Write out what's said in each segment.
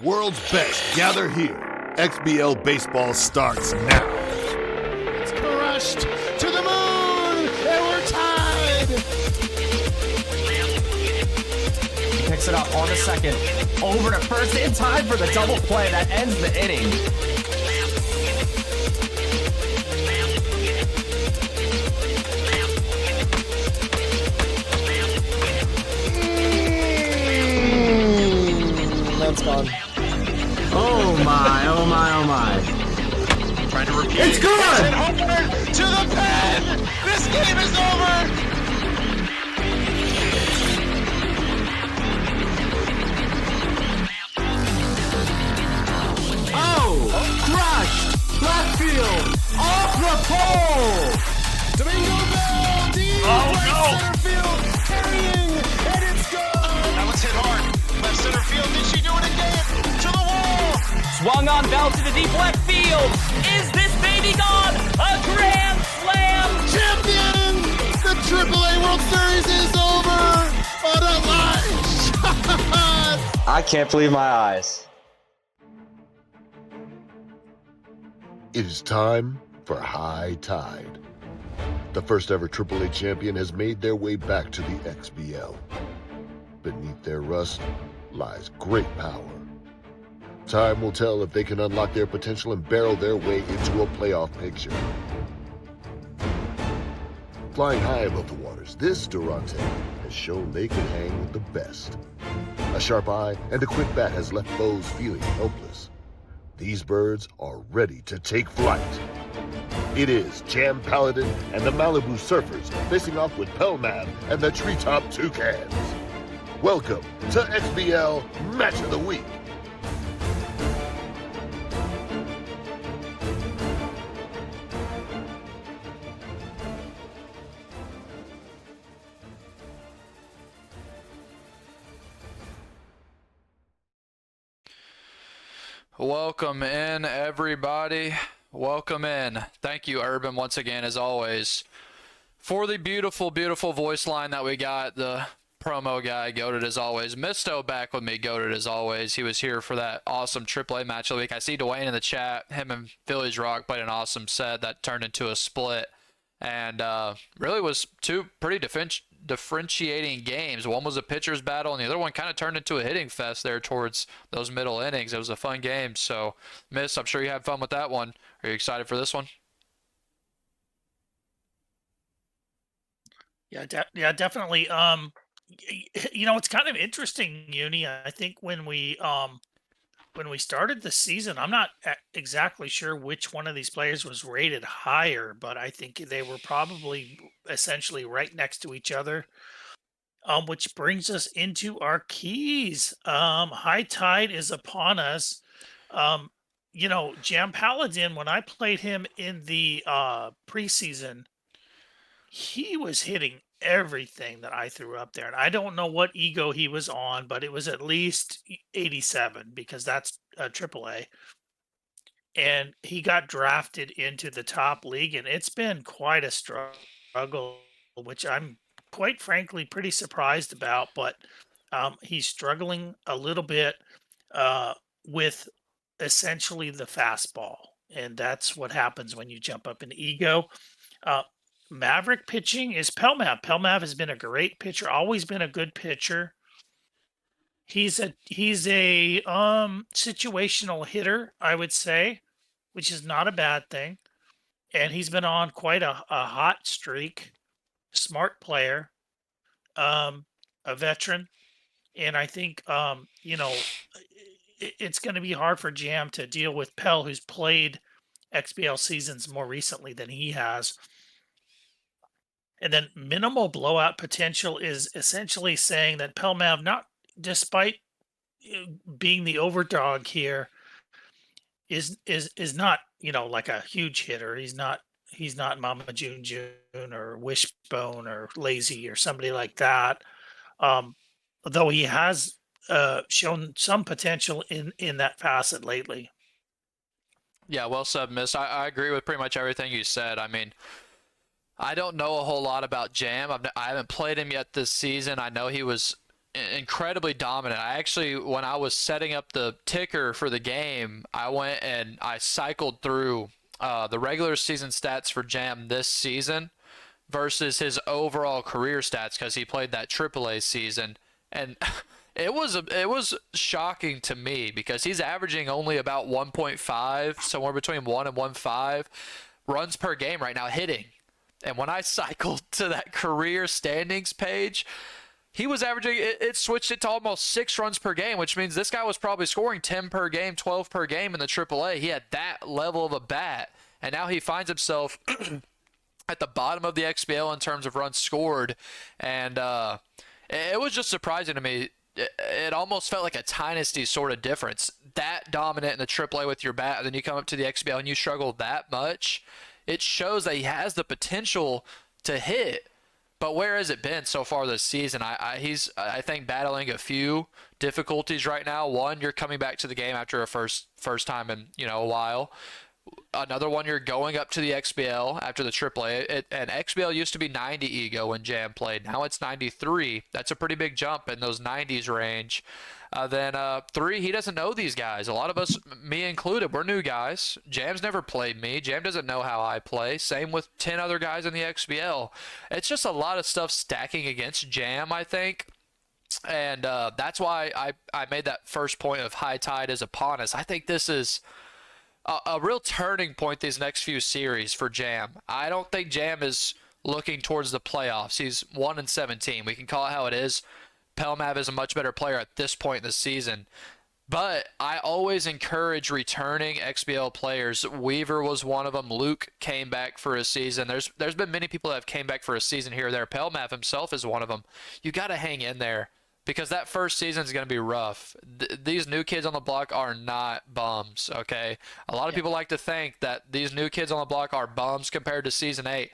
World's best gather here. XBL baseball starts now. It's crushed to the moon, and we're tied. Picks it up on the second, over to first in time for the double play that ends the inning. That's gone. Oh my, oh my, oh my. Trying to repeat. It's good! Homeward to the pen! This game is over! Oh! Crushed! Left field! Off the pole! Domingo Bell, deep right center field, carrying on Bell to the deep left field. Is this baby gone? A grand slam! Champion! The AAA World Series is over! What a line shot! I can't believe my eyes. It is time for High Tide. The first ever AAA champion has made their way back to the XBL. Beneath their rust lies great power. Time will tell if they can unlock their potential and barrel their way into a playoff picture. Flying high above the waters, this Durante has shown they can hang with the best. A sharp eye and a quick bat has left foes feeling helpless. These birds are ready to take flight. It is Jampaladin and the Malibu Surfers facing off with Pelmav and the Treetop Toucans. Welcome to XBL Match of the Week. Welcome in, everybody. Welcome in. Thank you, Urban, once again, as always, for the beautiful, beautiful voice line that we got. The promo guy, goated as always. Misto back with me, goated as always. He was here for that awesome AAA match of the week. I see Dwayne in the chat. Him and Phillies Rock played an awesome set that turned into a split. And really was two pretty differentiating games. One was a pitcher's battle, and the other one kind of turned into a hitting fest there towards those middle innings. It was a fun game. So, Miss, I'm sure you had fun with that one. Are you excited for this one? Yeah, definitely. It's kind of interesting, Uni. I think when we started the season, I'm not exactly sure which one of these players was rated higher, but I think they were probably essentially right next to each other. Which brings us into our keys. High tide is upon us. Jampaladin, when I played him in the preseason, he was hitting everything that I threw up there. And I don't know what ego he was on, but it was at least 87 because that's AAA. And he got drafted into the top league, and it's been quite a struggle, which I'm quite frankly pretty surprised about. But he's struggling a little bit with essentially the fastball. And that's what happens when you jump up in ego. Maverick pitching is Pelmav. Pelmav has been a great pitcher, always been a good pitcher. He's a situational hitter, I would say, which is not a bad thing. And he's been on quite a hot streak. Smart player, a veteran, and I think it's going to be hard for Jam to deal with Pel, who's played XBL seasons more recently than he has. And then minimal blowout potential is essentially saying that Pelmav, not despite being the overdog here, is not like a huge hitter. He's not Mama June or Wishbone or Lazy or somebody like that. Though he has shown some potential in that facet lately. Yeah, well said, Miss. I agree with pretty much everything you said. I mean, I don't know a whole lot about Jam. I haven't played him yet this season. I know he was incredibly dominant. I actually, when I was setting up the ticker for the game, I went and I cycled through the regular season stats for Jam this season versus his overall career stats because he played that AAA season. And it was shocking to me because he's averaging only about 1.5, somewhere between 1 and 1.5 runs per game right now hitting. And when I cycled to that career standings page, he was averaging, it switched it to almost 6 runs per game, which means this guy was probably scoring 10 per game, 12 per game in the AAA. He had that level of a bat. And now he finds himself at the bottom of the XBL in terms of runs scored. And it was just surprising to me. It almost felt like a dynasty sort of difference. That dominant in the AAA with your bat, and then you come up to the XBL and you struggle that much. It shows that he has the potential to hit, But where has it been so far this season? He's I think battling a few difficulties right now. One, you're coming back to the game after a first time in a while. Another one, you're going up to the XBL after the AAA. And XBL used to be 90 ego when Jam played. Now it's 93. That's a pretty big jump in those 90s range. Then 3, he doesn't know these guys. A lot of us, me included, we're new guys. Jam's never played me. Jam doesn't know how I play. Same with 10 other guys in the XBL. It's just a lot of stuff stacking against Jam, I think. And that's why I made that first point of high tide is upon us. I think this is a real turning point these next few series for Jam. I don't think Jam is looking towards the playoffs. He's 1-17. We can call it how it is. Pelmav is a much better player at this point in the season. But I always encourage returning XBL players. Weaver was one of them. Luke came back for a season. There's been many people that have came back for a season here or there. Pelmav himself is one of them. You got to hang in there because that first season is going to be rough. These new kids on the block are not bums, okay? A lot of people like to think that these new kids on the block are bums compared to Season 8.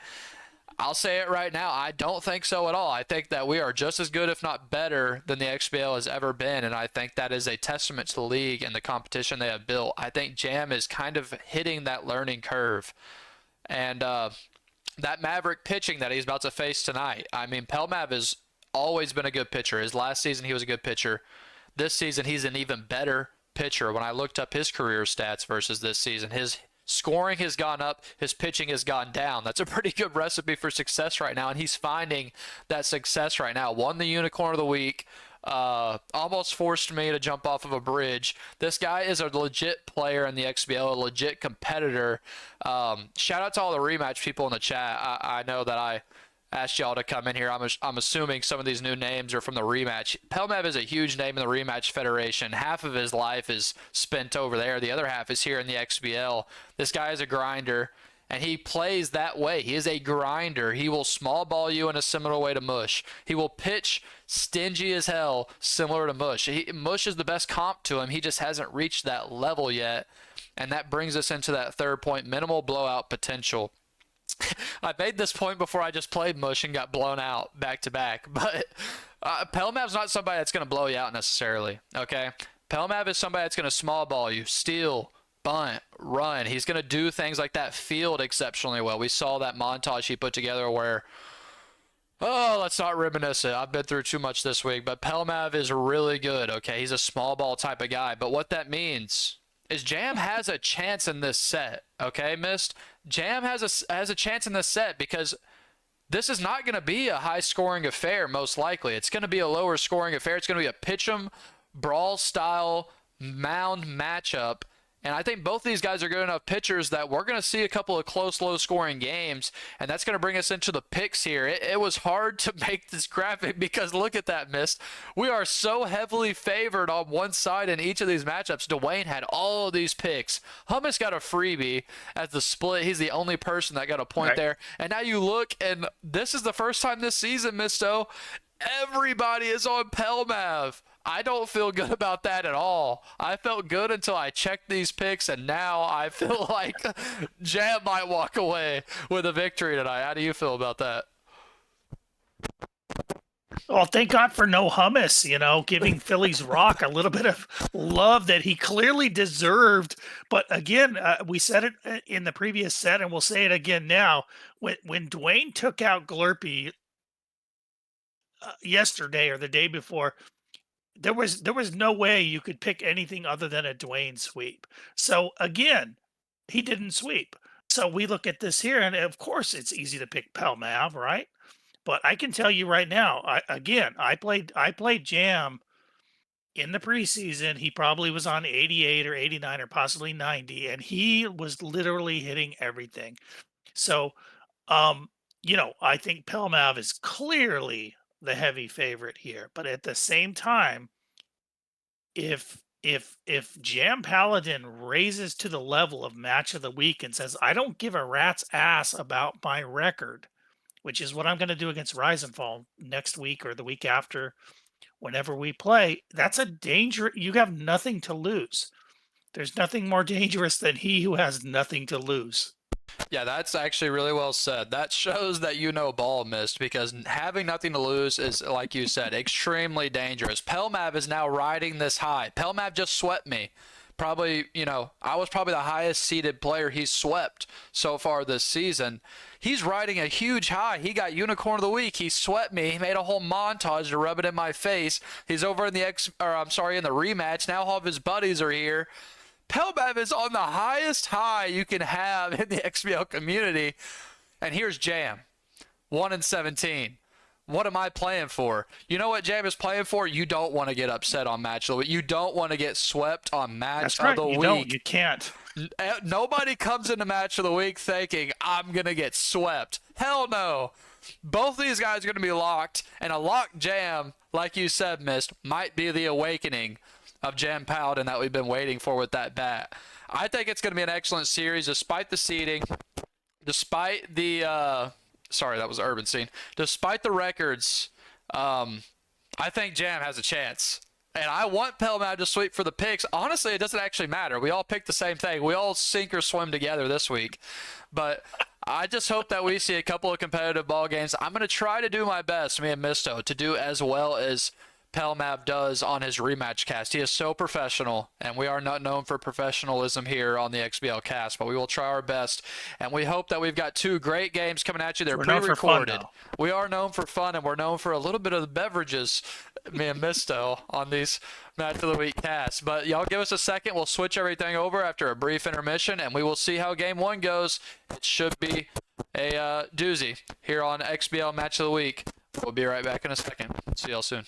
I'll say it right now. I don't think so at all. I think that we are just as good, if not better, than the XBL has ever been, and I think that is a testament to the league and the competition they have built. I think Jam is kind of hitting that learning curve. And that Maverick pitching that he's about to face tonight, I mean, Pelmav has always been a good pitcher. His last season, he was a good pitcher. This season, he's an even better pitcher. When I looked up his career stats versus this season, his scoring has gone up, his pitching has gone down. That's a pretty good recipe for success right now, and he's finding that success right now. Won the Unicorn of the Week, almost forced me to jump off of a bridge. This guy is a legit player in the XBL, a legit competitor. Shout out to all the rematch people in the chat. I know that I asked y'all to come in here. I'm assuming some of these new names are from the rematch. Pelmav is a huge name in the rematch federation. Half of his life is spent over there. The other half is here in the XBL. This guy is a grinder, and he plays that way. He is a grinder. He will small ball you in a similar way to Mush. He will pitch stingy as hell, similar to Mush. Mush is the best comp to him. He just hasn't reached that level yet, and that brings us into that third point, minimal blowout potential. I made this point before I just played Mush and got blown out back to back, but Pelmav's not somebody that's going to blow you out necessarily, okay? Pelmav is somebody that's going to small ball you, steal, bunt, run. He's going to do things like that field exceptionally well. We saw that montage he put together where, let's not reminisce it. I've been through too much this week, but Pelmav is really good, okay? He's a small ball type of guy, but what that means is Jam has a chance in this set, okay, Mist? Jam has a chance in this set because this is not going to be a high-scoring affair, most likely. It's going to be a lower-scoring affair. It's going to be a pitch-em, brawl-style mound matchup. And I think both these guys are good enough pitchers that we're going to see a couple of close, low-scoring games, and that's going to bring us into the picks here. It was hard to make this graphic because look at that, Mist. We are so heavily favored on one side in each of these matchups. Dwayne had all of these picks. Hummus got a freebie at the split. He's the only person that got a point there. And now you look, and this is the first time this season, Misto, everybody is on Pelmav. I don't feel good about that at all. I felt good until I checked these picks, and now I feel like Jam might walk away with a victory tonight. How do you feel about that? Well, thank God for no Hummus, giving Phillies Rock a little bit of love that he clearly deserved. But again, we said it in the previous set, and we'll say it again now. When Dwayne took out Glurpy yesterday or the day before, there was no way you could pick anything other than a Dwayne sweep. So again, he didn't sweep. So we look at this here, and of course it's easy to pick Pelmav, right? But I can tell you right now, I played Jam in the preseason. He probably was on 88 or 89 or possibly 90, and he was literally hitting everything. So, I think Pelmav is clearly the heavy favorite here. But at the same time, if Jampaladin raises to the level of match of the week and says, I don't give a rat's ass about my record, which is what I'm going to do against Rise and Fall next week or the week after, whenever we play, that's a danger. You have nothing to lose. There's nothing more dangerous than he who has nothing to lose. Yeah, that's actually really well said. That shows that you know ball missed, because having nothing to lose is, like you said, extremely dangerous. Pelmav is now riding this high. Pelmav just swept me. Probably, I was probably the highest seeded player he's swept so far this season. He's riding a huge high. He got Unicorn of the Week. He swept me. He made a whole montage to rub it in my face. He's over in the in the rematch. Now all of his buddies are here. Pelmav is on the highest high you can have in the XBL community. And here's Jam, 1-17. What am I playing for? You know what Jam is playing for? You don't want to get upset on match of the week. You don't want to get swept on match of the week. Don't. You can't. Nobody comes into match of the week thinking, I'm going to get swept. Hell no. Both of these guys are going to be locked, and a locked Jam, like you said, Mist, might be the awakening of Jampaladin that we've been waiting for with that bat. I think it's going to be an excellent series despite the seeding, despite the sorry, that was Urban Scene. Despite the records, I think Jam has a chance. And I want Pelmav to sweep for the picks. Honestly, it doesn't actually matter. We all pick the same thing. We all sink or swim together this week. But I just hope that we see a couple of competitive ball games. I'm going to try to do my best, me and Misto, to do as well as Pelmav does on his rematch cast. He is so professional, and we are not known for professionalism here on the XBL cast, but we will try our best. And we hope that we've got two great games coming at you. They're pre-recorded. We are known for fun, and we're known for a little bit of the beverages, me and Misto, on these Match of the Week casts. But y'all give us a second. We'll switch everything over after a brief intermission, and we will see how game one goes. It should be a doozy here on XBL Match of the Week. We'll be right back in a second. See y'all soon.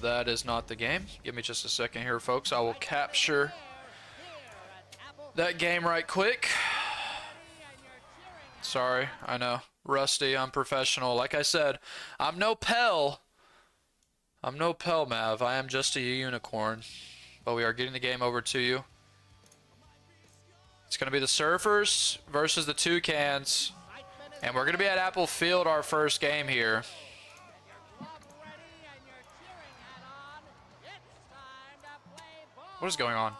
That is not the game. Give me just a second here, folks. I will capture that game right quick. Sorry, I know. Rusty, unprofessional. Like I said, I'm no Pelmav. I am just a unicorn. But we are getting the game over to you. It's going to be the Surfers versus the Toucans. And we're going to be at Apple Field our first game here. What is going on?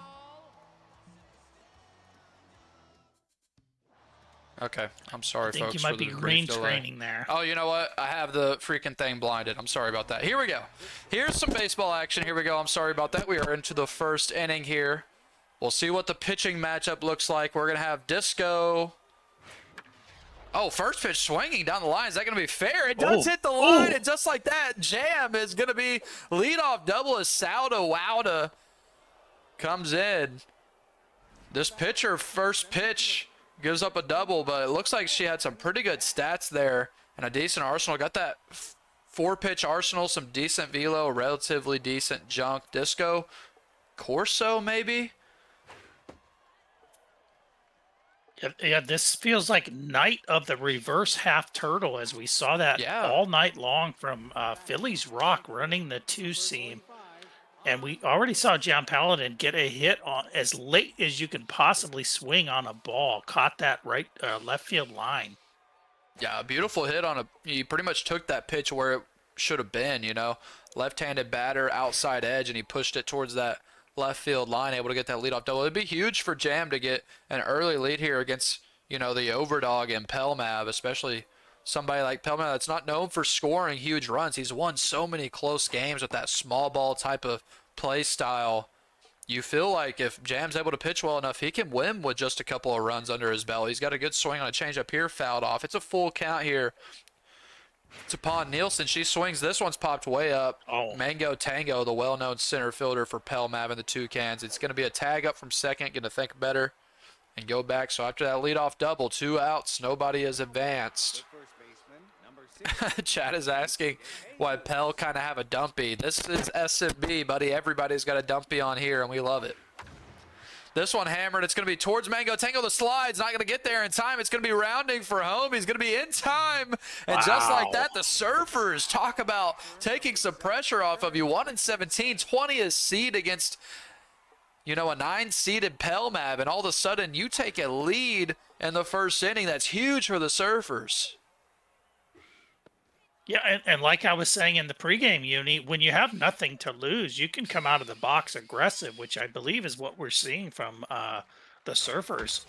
Okay, I'm sorry, folks. I think you might be green screening there. Oh, you know what? I have the freaking thing blinded. I'm sorry about that. Here we go. Here's some baseball action. Here we go. I'm sorry about that. We are into the first inning here. We'll see what the pitching matchup looks like. We're going to have Disco. Oh, first pitch swinging down the line. Is that going to be fair? It does hit the line, and just like that, Jam is going to be leadoff double as Sauda Wowda comes in. This pitcher, first pitch, gives up a double, but it looks like she had some pretty good stats there and a decent arsenal. Got that four-pitch arsenal, some decent velo, relatively decent junk. Disco, Corso maybe? Yeah, this feels like Night of the Reverse Half Turtle, as we saw that all night long from Phillies Rock running the two-seam. And we already saw Jampaladin get a hit on as late as you can possibly swing on a ball. Caught that right left field line. Yeah, a beautiful hit on a. He pretty much took that pitch where it should have been, you know. Left-handed batter, outside edge, and he pushed it towards that left field line, able to get that leadoff double. It'd be huge for Jam to get an early lead here against, you know, the overdog in Pelmav, especially somebody like Pelmav that's not known for scoring huge runs. He's won so many close games with that small ball type of play style. You feel like if Jam's able to pitch well enough, he can win with just a couple of runs under his belt. He's got a good swing on a changeup here, fouled off. It's a full count here to Pond Nielsen. She swings. This one's popped way up. Oh. Mango Tango, the well-known center fielder for Pelmav and the Toucans. It's going to be a tag up from second, going to think better and go back. So after that leadoff double, 2 outs, nobody has advanced. Chad is asking why Pell kind of have a dumpy. This is SMB, buddy. Everybody's got a dumpy on here, and we love it. This one hammered. It's going to be towards Mango Tango. The slide's not going to get there in time. It's going to be rounding for home. He's going to be in time. And just like that, the Surfers talk about taking some pressure off of you. 1-17, 20 is seed against, you know, a 9-seeded Pelmav. And all of a sudden, you take a lead in the first inning. That's huge for the Surfers. Yeah, and like I was saying in the pregame, Uni, when you have nothing to lose, you can come out of the box aggressive, which I believe is what we're seeing from the Surfers.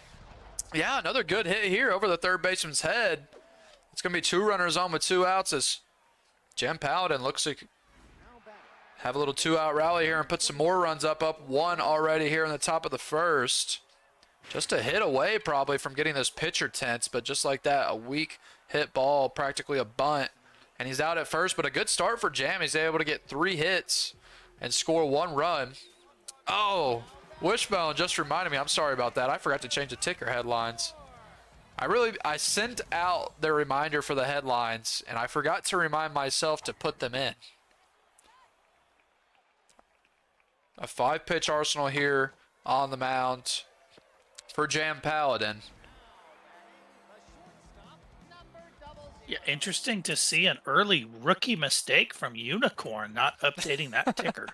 Yeah, another good hit here over the third baseman's head. It's going to be 2 runners on with 2 outs as Jampaladin looks to have a little 2-out rally here and put some more runs up 1 already here in the top of the first. Just a hit away probably from getting this pitcher tense, but just like that, a weak hit ball, practically a bunt. And he's out at first, but a good start for Jam. He's able to get 3 hits and score 1 run. Oh, Wishbone just reminded me. I'm sorry about that. I forgot to change the ticker headlines. I sent out the reminder for the headlines, and I forgot to remind myself to put them in. A 5-pitch arsenal here on the mound for Jampaladin. Yeah, interesting to see an early rookie mistake from Unicorn, not updating that ticker.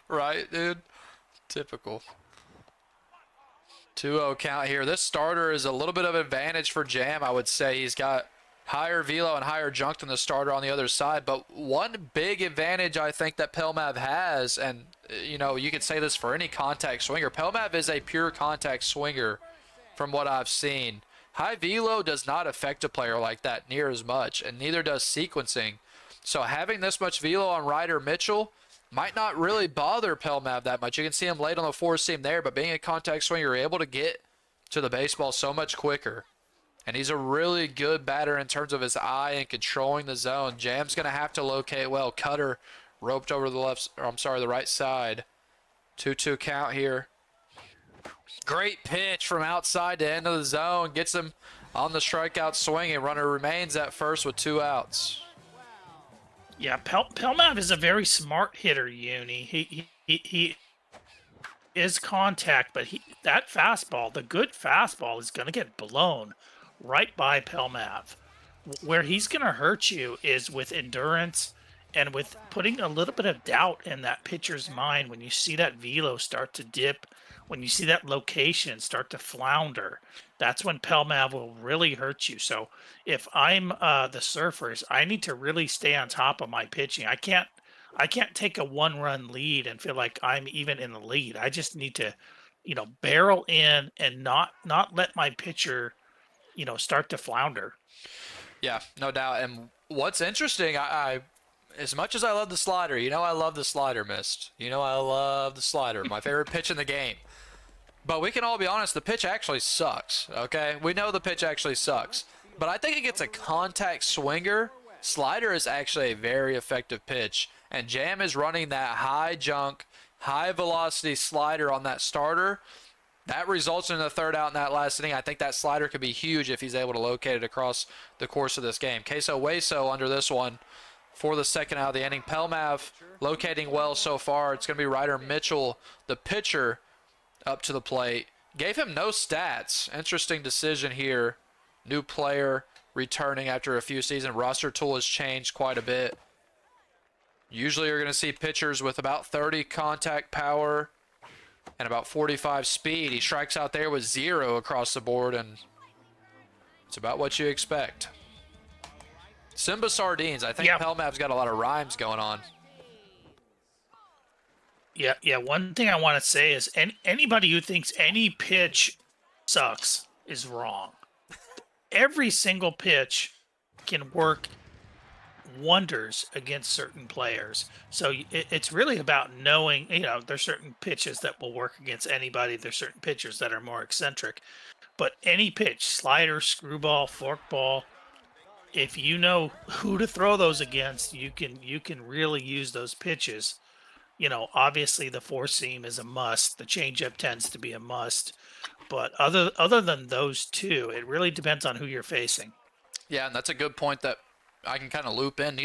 Right, dude. Typical. 2-0 count here. This starter is a little bit of an advantage for Jam, I would say. He's got higher velo and higher junk than the starter on the other side. But one big advantage I think that Pelmav has, and you know, you could say this for any contact swinger. Pelmav is a pure contact swinger from what I've seen. High velo does not affect a player like that near as much, and neither does sequencing. So having this much velo on Ryder Mitchell might not really bother Pelmav that much. You can see him late on the 4-seam there, but being a contact swinger, you're able to get to the baseball so much quicker. And he's a really good batter in terms of his eye and controlling the zone. Jam's going to have to locate well. Cutter roped over the right side. 2-2 count here. Great pitch from outside to end of the zone. Gets him on the strikeout swing, and runner remains at first with 2 outs. Yeah, Pelmav is a very smart hitter, Uni. He is contact, but that fastball, the good fastball, is going to get blown right by Pelmav. Where he's going to hurt you is with endurance and with putting a little bit of doubt in that pitcher's mind when you see that velo start to dip. When you see that location start to flounder, that's when Pelmav will really hurt you. So if I'm the Surfers, I need to really stay on top of my pitching. I can't take a 1-run lead and feel like I'm even in the lead. I just need to, you know, barrel in and not let my pitcher, you know, start to flounder. Yeah, no doubt. And what's interesting, I as much as I love the slider, you know I love the slider, Mist. You know I love the slider. My favorite pitch in the game. But we can all be honest, the pitch actually sucks, okay? We know the pitch actually sucks. But I think against a contact swinger, slider is actually a very effective pitch. And Jam is running that high junk, high velocity slider on that starter. That results in a 3rd out in that last inning. I think that slider could be huge if he's able to locate it across the course of this game. Queso Hueso under this one for the 2nd out of the inning. Pelmav locating well so far. It's going to be Ryder Mitchell, the pitcher, up to the plate. Gave him no stats. Interesting decision here. New player returning after a few seasons. Roster tool has changed quite a bit. Usually you're going to see pitchers with about 30 contact power and about 45 speed. He strikes out there with 0 across the board, and it's about what you expect. Simba Sardines. I think Yeah. Pelmav's got a lot of rhymes going on. Yeah. One thing I want to say is anybody who thinks any pitch sucks is wrong. Every single pitch can work wonders against certain players. So it's really about knowing, there's certain pitches that will work against anybody. There's certain pitchers that are more eccentric. But any pitch, slider, screwball, forkball, if you know who to throw those against, you can really use those pitches. Obviously the four seam is a must. The changeup tends to be a must. But other than those two, it really depends on who you're facing. Yeah, and that's a good point that I can kind of loop in.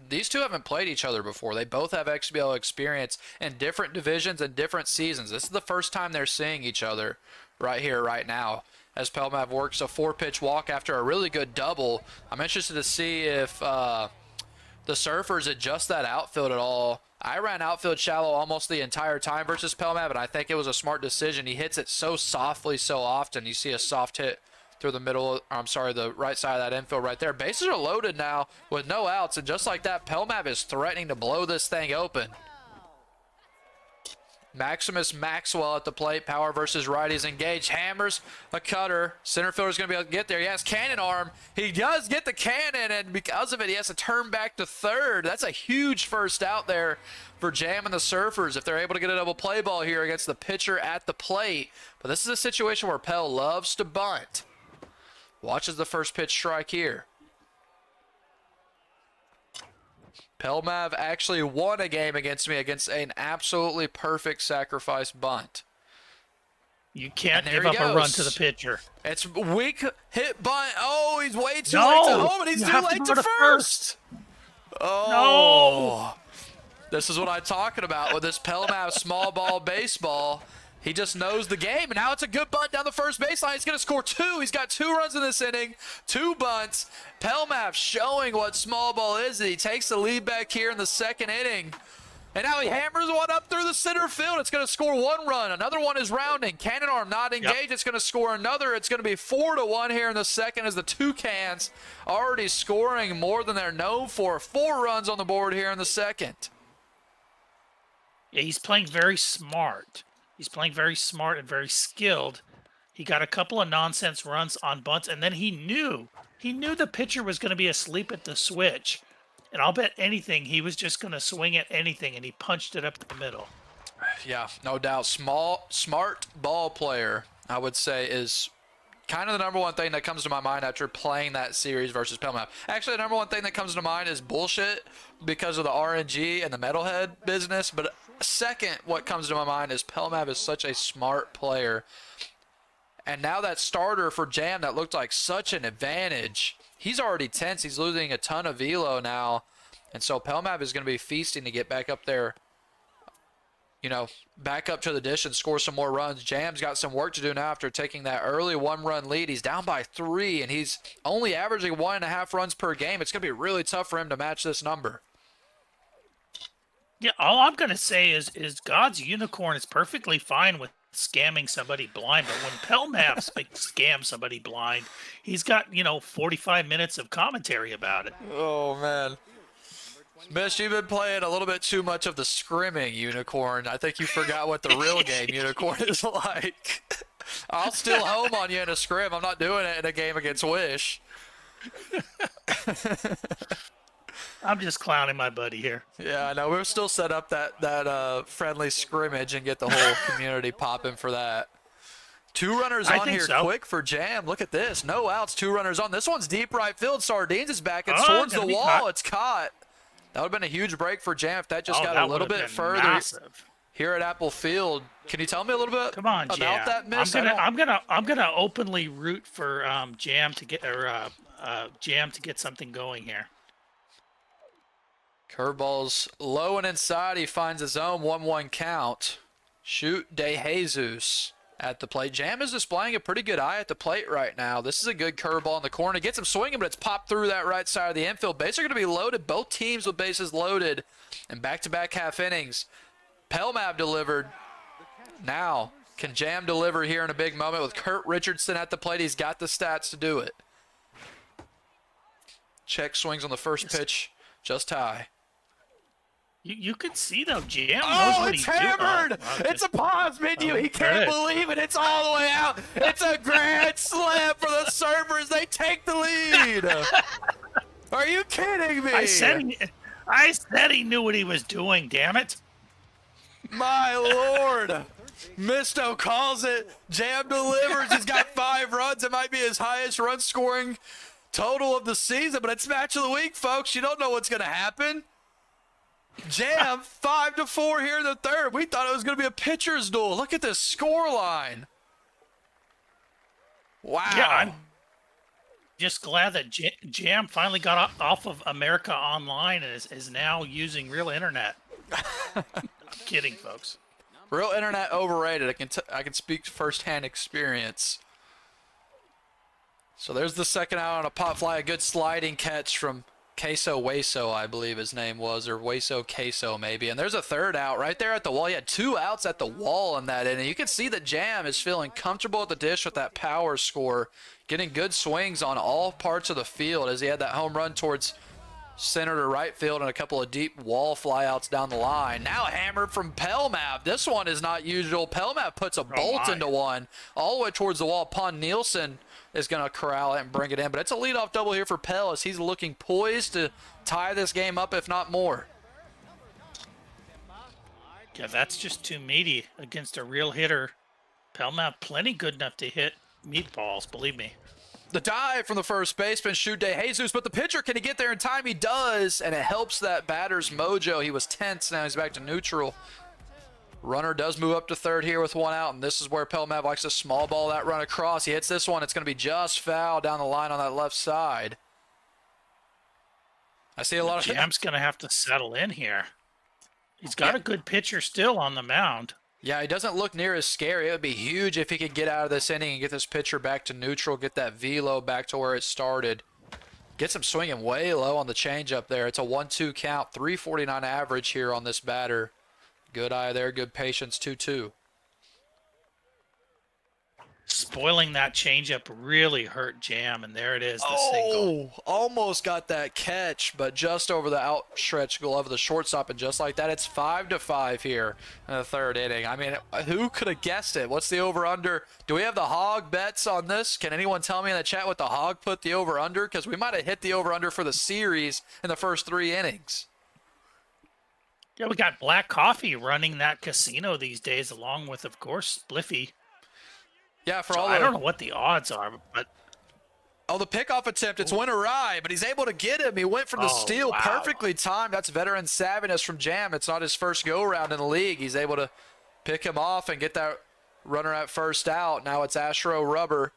These two haven't played each other before. They both have XBL experience in different divisions and different seasons. This is the first time they're seeing each other right here, right now, as Pelmav works a 4-pitch walk after a really good double. I'm interested to see if the Surfers adjust that outfield at all. I ran outfield shallow almost the entire time versus Pelmav, and I think it was a smart decision. He hits it so softly so often. You see a soft hit through the middle, the right side of that infield right there. Bases are loaded now with no outs, and just like that, Pelmav is threatening to blow this thing open. Maximus Maxwell at the plate. Power versus righties engaged. Hammers a cutter. Center fielder's going to be able to get there. He has cannon arm. He does get the cannon, and because of it, he has to turn back to third. That's a huge first out there for Jam and the Surfers if they're able to get a double play ball here against the pitcher at the plate. But this is a situation where Pel loves to bunt. Watches the first pitch strike here. Pelmav actually won a game against me against an absolutely perfect sacrifice bunt. You can't give up a run to the pitcher. It's weak hit bunt. Oh, he's way too late to home, and he's too late to first. Oh. No. This is what I'm talking about with this Pelmav small ball baseball. He just knows the game, and now it's a good bunt down the first baseline. He's going to score 2. He's got 2 runs in this inning, 2 bunts. Pelmav showing what small ball is. He takes the lead back here in the second inning, and now he hammers one up through the center field. It's going to score 1 run. Another one is rounding. Cannon arm not engaged. Yep. It's going to score another. It's going to be 4-1 here in the second as the Toucans already scoring more than they're known for. 4 runs on the board here in the second. Yeah, he's playing very smart. He's playing very smart and very skilled. He got a couple of nonsense runs on bunts, and then he knew the pitcher was going to be asleep at the switch. And I'll bet anything he was just going to swing at anything, and he punched it up the middle. Yeah, no doubt. Smart ball player, I would say, is kind of the number one thing that comes to my mind after playing that series versus Pelmav. Actually, the number one thing that comes to mind is bullshit because of the RNG and the metalhead business, but second, what comes to my mind is Pelmav is such a smart player. And now that starter for Jam that looked like such an advantage, he's already tense. He's losing a ton of velo now. And so Pelmav is going to be feasting to get back up there, back up to the dish and score some more runs. Jam's got some work to do now after taking that early 1-run lead. He's down by 3, and he's only averaging 1.5 runs per game. It's going to be really tough for him to match this number. Yeah, all I'm going to say is God's Unicorn is perfectly fine with scamming somebody blind, but when Pelmav scams somebody blind, he's got, 45 minutes of commentary about it. Oh, man. Mish, you've been playing a little bit too much of the scrimming Unicorn. I think you forgot what the real game Unicorn is like. I'll still home on you in a scrim. I'm not doing it in a game against Wish. I'm just clowning my buddy here. Yeah, I know. We'll still set up that friendly scrimmage and get the whole community popping for that. 2 runners on here quick for Jam. Look at this. No outs, 2 runners on. This one's deep right field. Sardines is back. It's towards the wall. Caught. It's caught. That would have been a huge break for Jam if that just got a little bit further here at Apple Field. Can you tell me a little bit about that miss? I'm gonna openly root for Jam to get something going here. Curveball's low and inside. He finds his own 1-1 count. Shoot De Jesus at the plate. Jam is displaying a pretty good eye at the plate right now. This is a good curveball in the corner. Gets him swinging, but it's popped through that right side of the infield. Bases are going to be loaded. Both teams with bases loaded. And back-to-back half innings. Pelmav delivered. Now, can Jam deliver here in a big moment with Kurt Richardson at the plate? He's got the stats to do it. Check swings on the first pitch, just high. You can see though, Jam knows Oh, what it's he's doing. hammered! Oh, It's a pause menu. He there can't it is. believe it. It's all the way out. It's a grand slam for the Surfers. They take the lead. Are you kidding me? I said he knew what he was doing. Damn it! My lord. Misto calls it. Jam delivers. He's got 5 runs. It might be his highest run scoring total of the season, but it's match of the week, folks. You don't know what's going to happen. Jam 5-4 here in the third. We thought it was going to be a pitcher's duel. Look at this score line. Wow. Yeah, I'm just glad that Jam finally got off of America Online and is now using real internet. I'm kidding, folks. Real internet overrated. I can speak firsthand experience. So there's the second out on a pop fly. A good sliding catch from Queso Hueso, I believe his name was, or Hueso Queso maybe. And there's a third out right there at the wall. He had 2 outs at the wall in that inning. You can see that Jam is feeling comfortable at the dish with that power score, getting good swings on all parts of the field as he had that home run towards center to right field and a couple of deep wall flyouts down the line. Now hammered from Pelmav. This one is not usual. Pelmav puts a bolt into one all the way towards the wall. Pon Nielsen is going to corral it and bring it in. But it's a leadoff double here for Pel as he's looking poised to tie this game up, if not more. Yeah, that's just too meaty against a real hitter. Pelmav plenty good enough to hit meatballs, believe me. The dive from the first baseman, Shoot De Jesus, but the pitcher, can he get there in time? He does, and it helps that batter's mojo. He was tense, now he's back to neutral. Runner does move up to third here with 1 out, and this is where Pelmav likes to small ball that run across. He hits this one. It's going to be just foul down the line on that left side. I see a lot of... Jam's going to have to settle in here. He's got a good pitcher still on the mound. Yeah, he doesn't look near as scary. It would be huge if he could get out of this inning and get this pitcher back to neutral, get that velo back to where it started. Gets him swinging way low on the changeup there. It's a 1-2 count, 349 average here on this batter. Good eye there, good patience, 2-2. Spoiling that changeup really hurt Jam, and there it is, the single. Almost got that catch, but just over the outstretched glove of the shortstop, and just like that, it's 5-5 here in the third inning. I mean, who could have guessed it? What's the over-under? Do we have the hog bets on this? Can anyone tell me in the chat what the hog put the over-under? Because we might have hit the over-under for the series in the first 3 innings. Yeah, we got Black Coffee running that casino these days, along with, of course, Spliffy. Yeah, for So all I don't know what the odds are, but the pickoff attempt, it's went awry, but he's able to get him. He went for the steal, wow. perfectly timed. That's veteran savviness from Jam. It's not his first go-around in the league. He's able to pick him off and get that runner at first out. Now it's Astro Rubber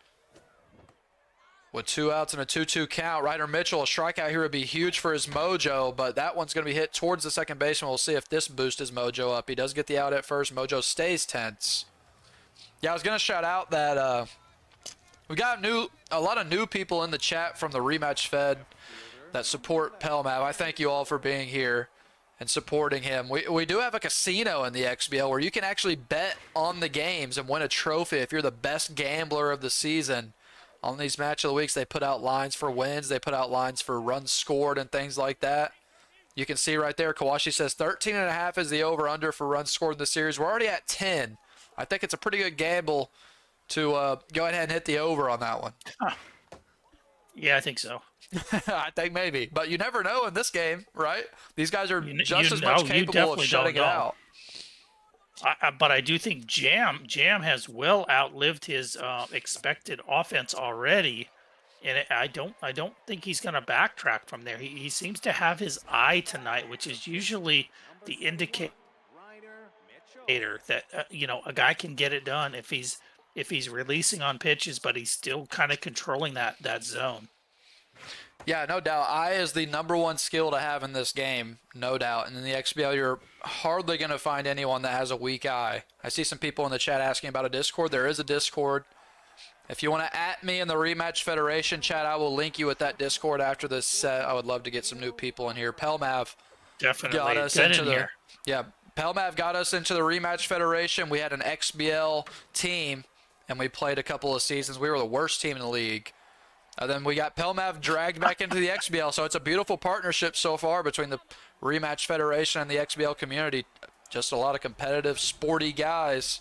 with 2 outs and a 2-2 count. Ryder Mitchell, a strikeout here would be huge for his mojo, but that one's going to be hit towards the second baseman. We'll see if this boosts his mojo up. He does get the out at first. Mojo stays tense. Yeah, I was going to shout out that we got a lot of new people in the chat from the Rematch Fed that support Pelmav. I thank you all for being here and supporting him. We do have a casino in the XBL where you can actually bet on the games and win a trophy if you're the best gambler of the season. On these Match of the Weeks, they put out lines for wins. They put out lines for runs scored and things like that. You can see right there, Kawashi says 13.5 is the over-under for runs scored in the series. We're already at 10. I think it's a pretty good gamble to go ahead and hit the over on that one. yeah, I think so. I think maybe. But you never know in this game, right? These guys are just as much capable of shutting it out. But I do think Jam has well outlived his expected offense already, and I don't think he's going to backtrack from there. He seems to have his eye tonight, which is usually the indicator that a guy can get it done if he's releasing on pitches, but he's still kind of controlling that zone. Yeah, no doubt. Eye is the #1 skill to have in this game, no doubt. And in the XBL, you're hardly going to find anyone that has a weak eye. I see some people in the chat asking about a Discord. There is a Discord. If you want to @ me in the Rematch Federation chat, I will link you with that Discord after this set. I would love to get some new people in here. Pelmav Definitely got us get into in here. Yeah, Pelmav got us into the Rematch Federation. We had an XBL team, and we played a couple of seasons. We were the worst team in the league. Then we got Pelmav dragged back into the XBL, so it's a beautiful partnership so far between the Rematch Federation and the XBL community. Just a lot of competitive, sporty guys.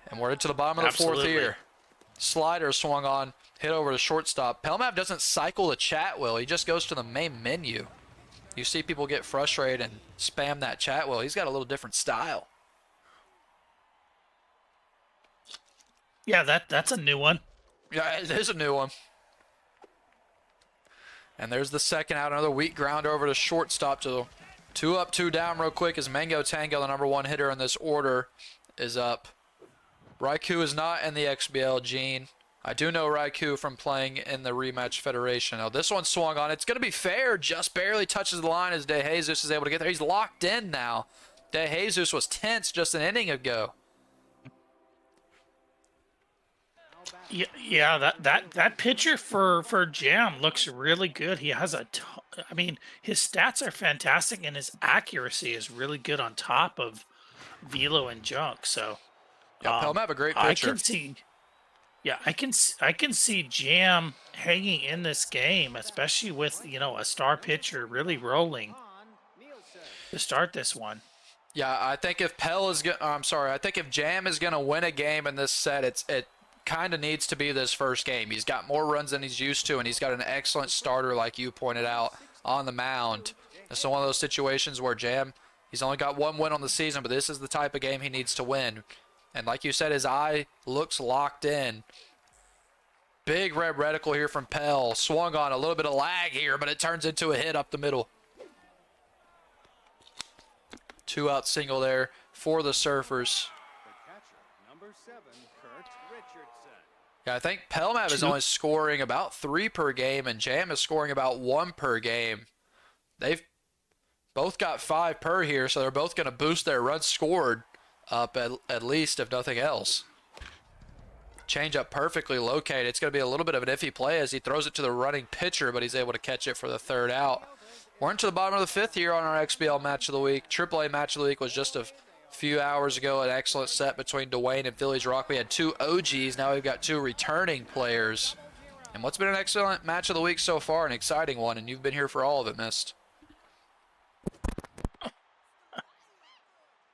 And we're into the bottom of the fourth here. Slider swung on, hit over to shortstop. Pelmav doesn't cycle the chat wheel. He just goes to the main menu. You see people get frustrated and spam that chat wheel. He's got a little different style. Yeah, that's a new one. Yeah, it is a new one. And there's the second out. Another weak grounder over to shortstop. To 2 up, 2 down real quick as Mango Tango, the number 1 hitter in this order, is up. Raikou is not in the XBL, Gene. I do know Raikou from playing in the Rematch Federation. Now this one swung on. It's going to be fair. Just barely touches the line as De Jesus is able to get there. He's locked in now. De Jesus was tense just an inning ago. Yeah, that pitcher for Jam looks really good. He has I mean, his stats are fantastic and his accuracy is really good on top of Velo and Junk. So yeah, Pelmav a great pitcher. I can see Jam hanging in this game, especially with a star pitcher really rolling to start this one. Yeah, I think if I think if Jam is gonna win a game in this set, it kind of needs to be this first game. He's got more runs than he's used to, and he's got an excellent starter, like you pointed out, on the mound. It's one of those situations where Jam, he's only got 1 win on the season, but this is the type of game he needs to win. And like you said, his eye looks locked in. Big red reticle here from Pell. Swung on, a little bit of lag here, but it turns into a hit up the middle. 2 out single there for the Surfers. Yeah, I think Pelmav is only scoring about 3 per game, and Jam is scoring about 1 per game. They've both got 5 per here, so they're both going to boost their runs scored up at least, if nothing else. Change up perfectly located. It's going to be a little bit of an iffy play as he throws it to the running pitcher, but he's able to catch it for the 3rd out. We're into the bottom of the 5th here on our XBL Match of the Week. AAA Match of the Week was just a few hours ago. An excellent set between Dwayne and Phillies Rock. We had 2 OGs. Now we've got 2 returning players. And what's been an excellent Match of the Week so far, an exciting one, and you've been here for all of it, Mist.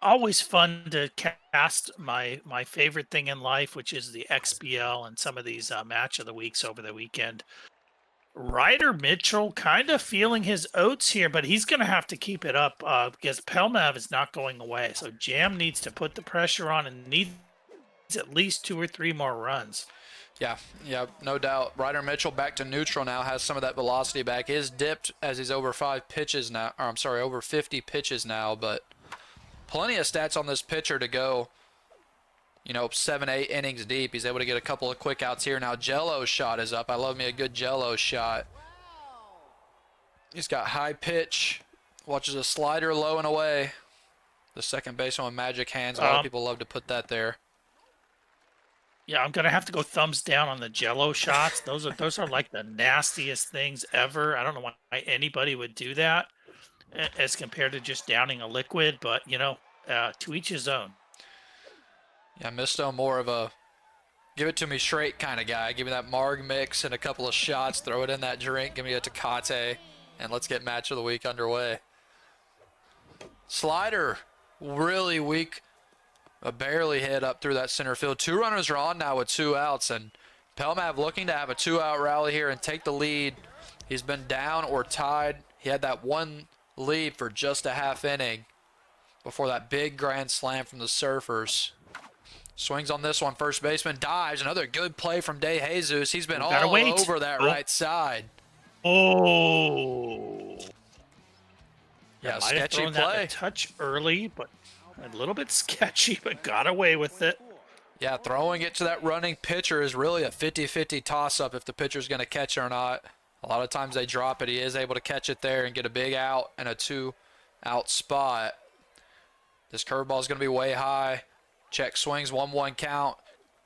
Always fun to cast my favorite thing in life, which is the XBL and some of these Match of the Weeks over the weekend. Ryder Mitchell kind of feeling his oats here, but he's going to have to keep it up because Pelmav is not going away. So Jam needs to put the pressure on and needs at least 2 or 3 more runs. Yeah, no doubt. Ryder Mitchell back to neutral now, has some of that velocity back. Is dipped as he's over 5 pitches now, or I'm sorry, over 50 pitches now, but plenty of stats on this pitcher to go, 7, 8 innings deep. He's able to get a couple of quick outs here. Now Jello's shot is up. I love me a good Jello shot. He's got high pitch. Watches a slider low and away. The second baseman with magic hands. A lot of people love to put that there. Yeah, I'm gonna have to go thumbs down on the Jello shots. Those are like the nastiest things ever. I don't know why anybody would do that as compared to just downing a liquid, but to each his own. Yeah, Misto more of a give it to me straight kind of guy. Give me that Marg mix and a couple of shots. Throw it in that drink. Give me a Tecate, and let's get Match of the Week underway. Slider, really weak. A barely hit up through that center field. 2 runners are on now with 2 outs, and Pelmav looking to have a 2-out rally here and take the lead. He's been down or tied. He had that 1 lead for just a half inning before that big grand slam from the Surfers. Swings on this one. First baseman dives. Another good play from De Jesus. He's been all over that right side. Oh. Yeah, sketchy play. A touch early, but a little bit sketchy, but got away with it. Yeah, throwing it to that running pitcher is really a 50-50 toss-up if the pitcher's going to catch it or not. A lot of times they drop it. He is able to catch it there and get a big out and a 2-out spot. This curveball is going to be way high. Check swings, 1-1 count.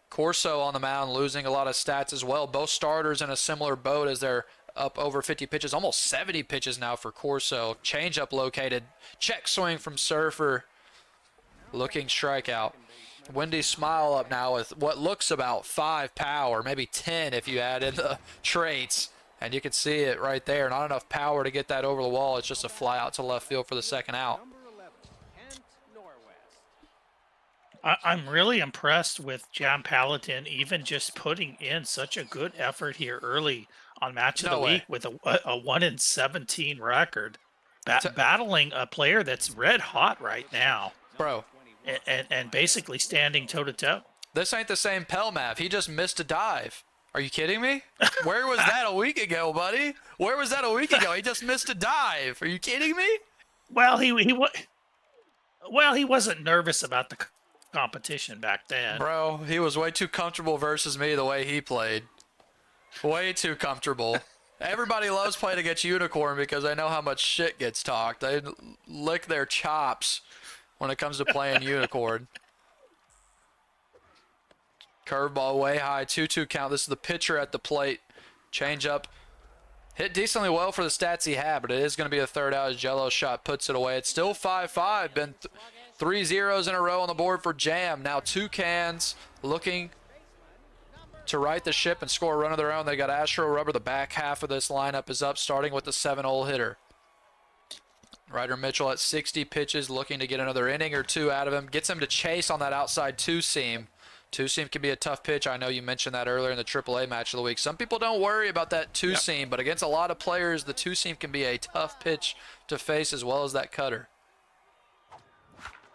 Corso on the mound losing a lot of stats as well. Both starters in a similar boat as they're up over 50 pitches, almost 70 pitches now for Corso. Changeup located. Check swing from Surfer. looking strikeout. Windy smile up now with what looks about 5 power, maybe 10 if you add in the traits. And you can see it right there. Not enough power to get that over the wall. It's just a fly out to left field for the second out. I'm really impressed with Jampaladin even just putting in such a good effort here early on Match of the Week with a 1-17 record. Battling a player that's red hot right now. Bro. And basically standing toe-to-toe. This ain't the same Pelmav. He just missed a dive. Are you kidding me? Where was that a week ago, buddy? Where was that a week ago? He just missed a dive. Are you kidding me? Well, he wasn't nervous about the competition back then. Bro, he was way too comfortable versus me the way he played. Way too comfortable. Everybody loves playing against Unicorn because they know how much shit gets talked. They lick their chops when it comes to playing Unicorn. Curveball way high, 2-2 count. This is the pitcher at the plate. Change up. Hit decently well for the stats he had, but it is going to be a third out as Jello shot puts it away. It's still 5-5. Been 3 zeros in a row on the board for Jam. Now 2 cans looking to right the ship and score a run of their own. They got Astro Rubber. The back half of this lineup is up, starting with the 7-hole hitter. Ryder Mitchell at 60 pitches, looking to get another inning or 2 out of him. Gets him to chase on that outside 2-seam. 2-seam can be a tough pitch. I know you mentioned that earlier in the AAA match of the week. Some people don't worry about that 2-seam, but against a lot of players, the 2-seam can be a tough pitch to face as well as that cutter.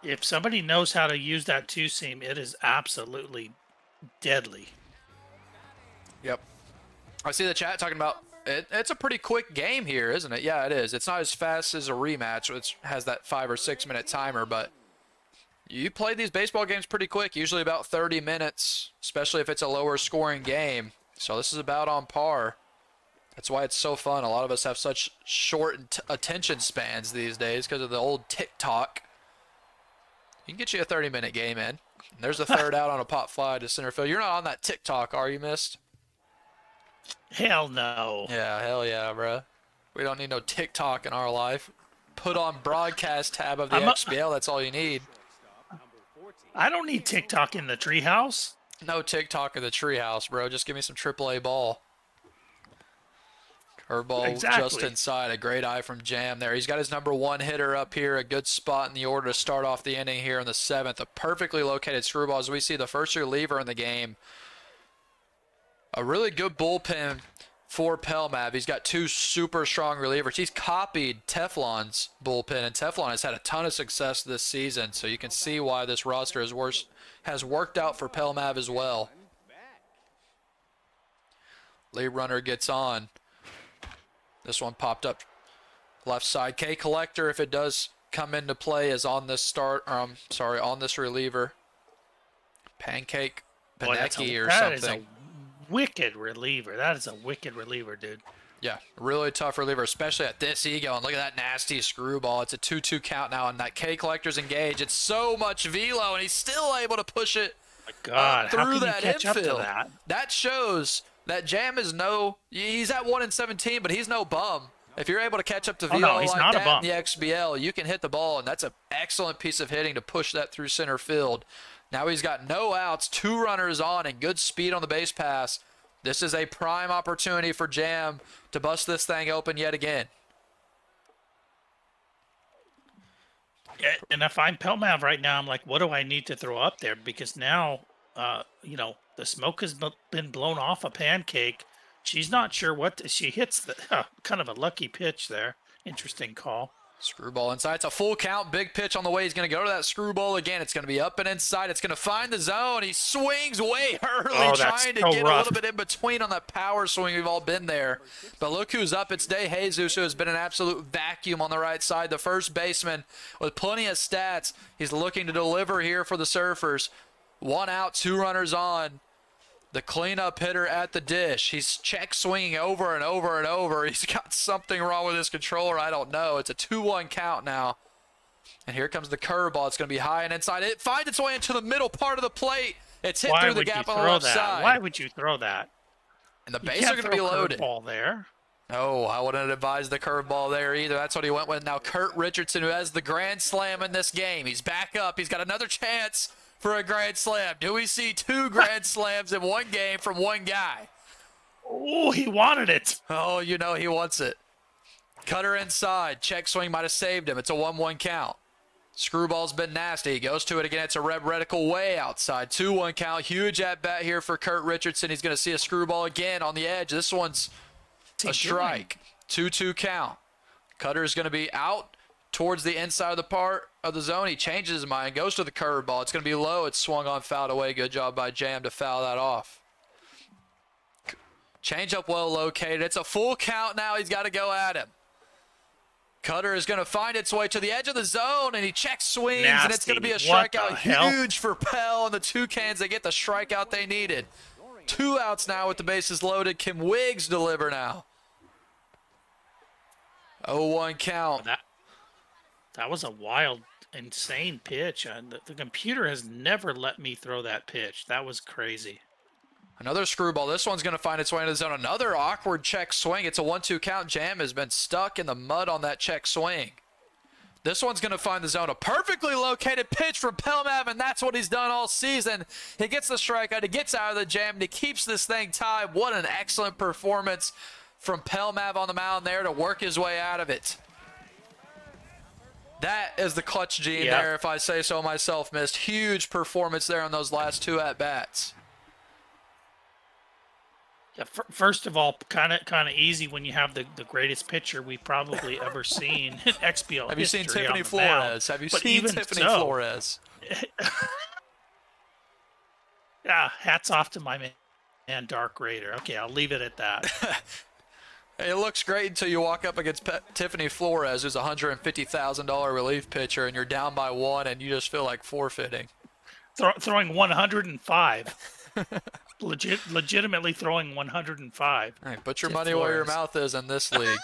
If somebody knows how to use that 2-seam, it is absolutely deadly. Yep. I see the chat talking about it's a pretty quick game here, isn't it? Yeah, it is. It's not as fast as a rematch, which has that 5 or 6 minute timer, but you play these baseball games pretty quick, usually about 30 minutes, especially if it's a lower scoring game. So this is about on par. That's why it's so fun. A lot of us have such short attention spans these days because of the old TikTok. You can get you a 30-minute game in. And there's a third out on a pop fly to center field. You're not on that TikTok, are you, Mist? Hell no. Yeah, hell yeah, bro. We don't need no TikTok in our life. Put on broadcast tab of the XBL. That's all you need. I don't need TikTok in the treehouse. No TikTok in the treehouse, bro. Just give me some AAA ball. Curveball just inside. A great eye from Jam there. He's got his number 1 hitter up here. A good spot in the order to start off the inning here in the 7th. A perfectly located screwball as we see the first reliever in the game. A really good bullpen for Pelmav. He's got 2 super strong relievers. He's copied Teflon's bullpen, and Teflon has had a ton of success this season, so you can see why this roster has worked out for Pelmav as well. Lead runner gets on. This one popped up left side. K Collector, if it does come into play, is on this on this reliever. Pancake Panecki or something. That is a wicked reliever. That is a wicked reliever, dude. Yeah, really tough reliever, especially at this ego. And look at that nasty screwball. It's a 2-2 count now, and that K Collector's engaged. It's so much velo, and he's still able to push it through that infield. That shows that Jam is he's at 1-17, but he's no bum. If you're able to catch up to velo like that in the XBL, you can hit the ball, and that's an excellent piece of hitting to push that through center field. Now he's got no outs, 2 runners on, and good speed on the base pass. This is a prime opportunity for Jam to bust this thing open yet again. Yeah, and if I'm Pelmav right now, I'm like, what do I need to throw up there? Because now, the smoke has been blown off a Pancake. She's not sure what she hits. Kind of a lucky pitch there. Interesting call. Screwball inside. It's a full count. Big pitch on the way. He's going to go to that screwball again. It's going to be up and inside. It's going to find the zone. He swings way early, trying to get a little bit in between on that power swing. We've all been there. But look who's up. It's De Jesus, who has been an absolute vacuum on the right side. The first baseman with plenty of stats. He's looking to deliver here for the Surfers. 1 out, 2 runners on. The cleanup hitter at the dish. He's check swinging over and over and over. He's got something wrong with his controller. I don't know. It's a 2-1 count now. And here comes the curveball. It's going to be high and inside. It finds its way into the middle part of the plate. It's hit through the gap on the left side. Why would you throw that? And the bases are going to be loaded. Ball there. Oh, I wouldn't advise the curveball there either. That's what he went with. Now Kurt Richardson, who has the grand slam in this game. He's back up. He's got another chance for a grand slam. Do we see 2 grand slams in one game from one guy? Oh, he wanted it. Oh, you know he wants it. Cutter inside. Check swing might have saved him. It's a 1-1 count. Screwball's been nasty. He goes to it again. It's a red reticle way outside. 2-1 count. Huge at bat here for Kurt Richardson. He's going to see a screwball again on the edge. This one's a strike. 2-2 count. Cutter's going to be out towards the inside of the part of the zone. He changes his mind, goes to the curveball. It's going to be low. It's swung on, fouled away. Good job by Jam to foul that off. Changeup well located. It's a full count now. He's got to go at him. Cutter is going to find its way to the edge of the zone, and he check swings, Nasty. and it's going to be a What the strikeout. hell? Huge for Pell and the Toucans. They get the strikeout they needed. 2 outs now with the bases loaded. Can Wiggs deliver now? 0-1 count. That was a wild, insane pitch. The computer has never let me throw that pitch. That was crazy. Another screwball. This one's going to find its way into the zone. Another awkward check swing. It's a 1-2 count. Jam has been stuck in the mud on that check swing. This one's going to find the zone. A perfectly located pitch from Pelmav, and that's what he's done all season. He gets the strikeout. He gets out of the jam, and he keeps this thing tied. What an excellent performance from Pelmav on the mound there to work his way out of it. That is the clutch gene there, if I say so myself, missed. Huge performance there on those last 2 at-bats. Yeah, first of all, kind of easy when you have the greatest pitcher we've probably ever seen in XBL. Have you seen history Tiffany on the mound. Flores? Have you But seen even Tiffany so- Flores? Yeah, hats off to my man, Dark Raider. Okay, I'll leave it at that. It looks great until you walk up against Tiffany Flores, who's a $150,000 relief pitcher, and you're down by 1, and you just feel like forfeiting. Throwing 105. Legitimately throwing 105. All right, put your to money where your Flores. mouth is in this league.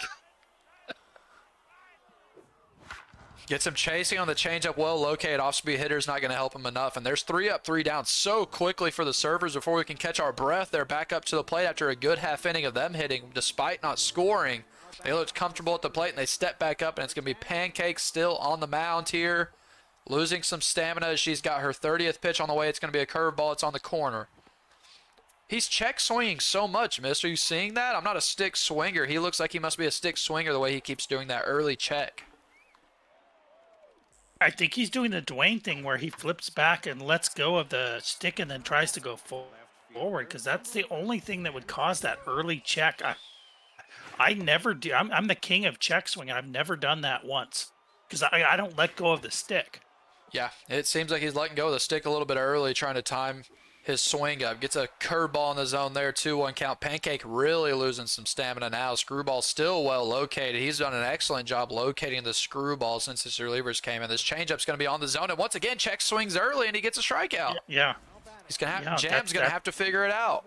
Gets him chasing on the changeup, well located. Off-speed hitter's not going to help him enough. And there's 3 up, 3 down so quickly for the Surfers before we can catch our breath. They're back up to the plate after a good half inning of them hitting, despite not scoring. They looked comfortable at the plate, and they step back up, and it's going to be Pancake still on the mound here. Losing some stamina. She's got her 30th pitch on the way. It's going to be a curveball. It's on the corner. He's check swinging so much, mister. Are you seeing that? I'm not a stick swinger. He looks like he must be a stick swinger the way he keeps doing that early check. I think he's doing the Dwayne thing where he flips back and lets go of the stick and then tries to go forward, because that's the only thing that would cause that early check. I never do. I'm the king of check swinging. I've never done that once because I don't let go of the stick. Yeah, it seems like he's letting go of the stick a little bit early, trying to time his swing up. Gets a curveball in the zone there, 2-1 count. Pancake really losing some stamina now. Screwball still well located. He's done an excellent job locating the screwball since his relievers came in. This changeup's going to be on the zone, and once again, check swings early, and he gets a strikeout. Yeah. He's going to have, Yeah, Jam's going to have to figure it out.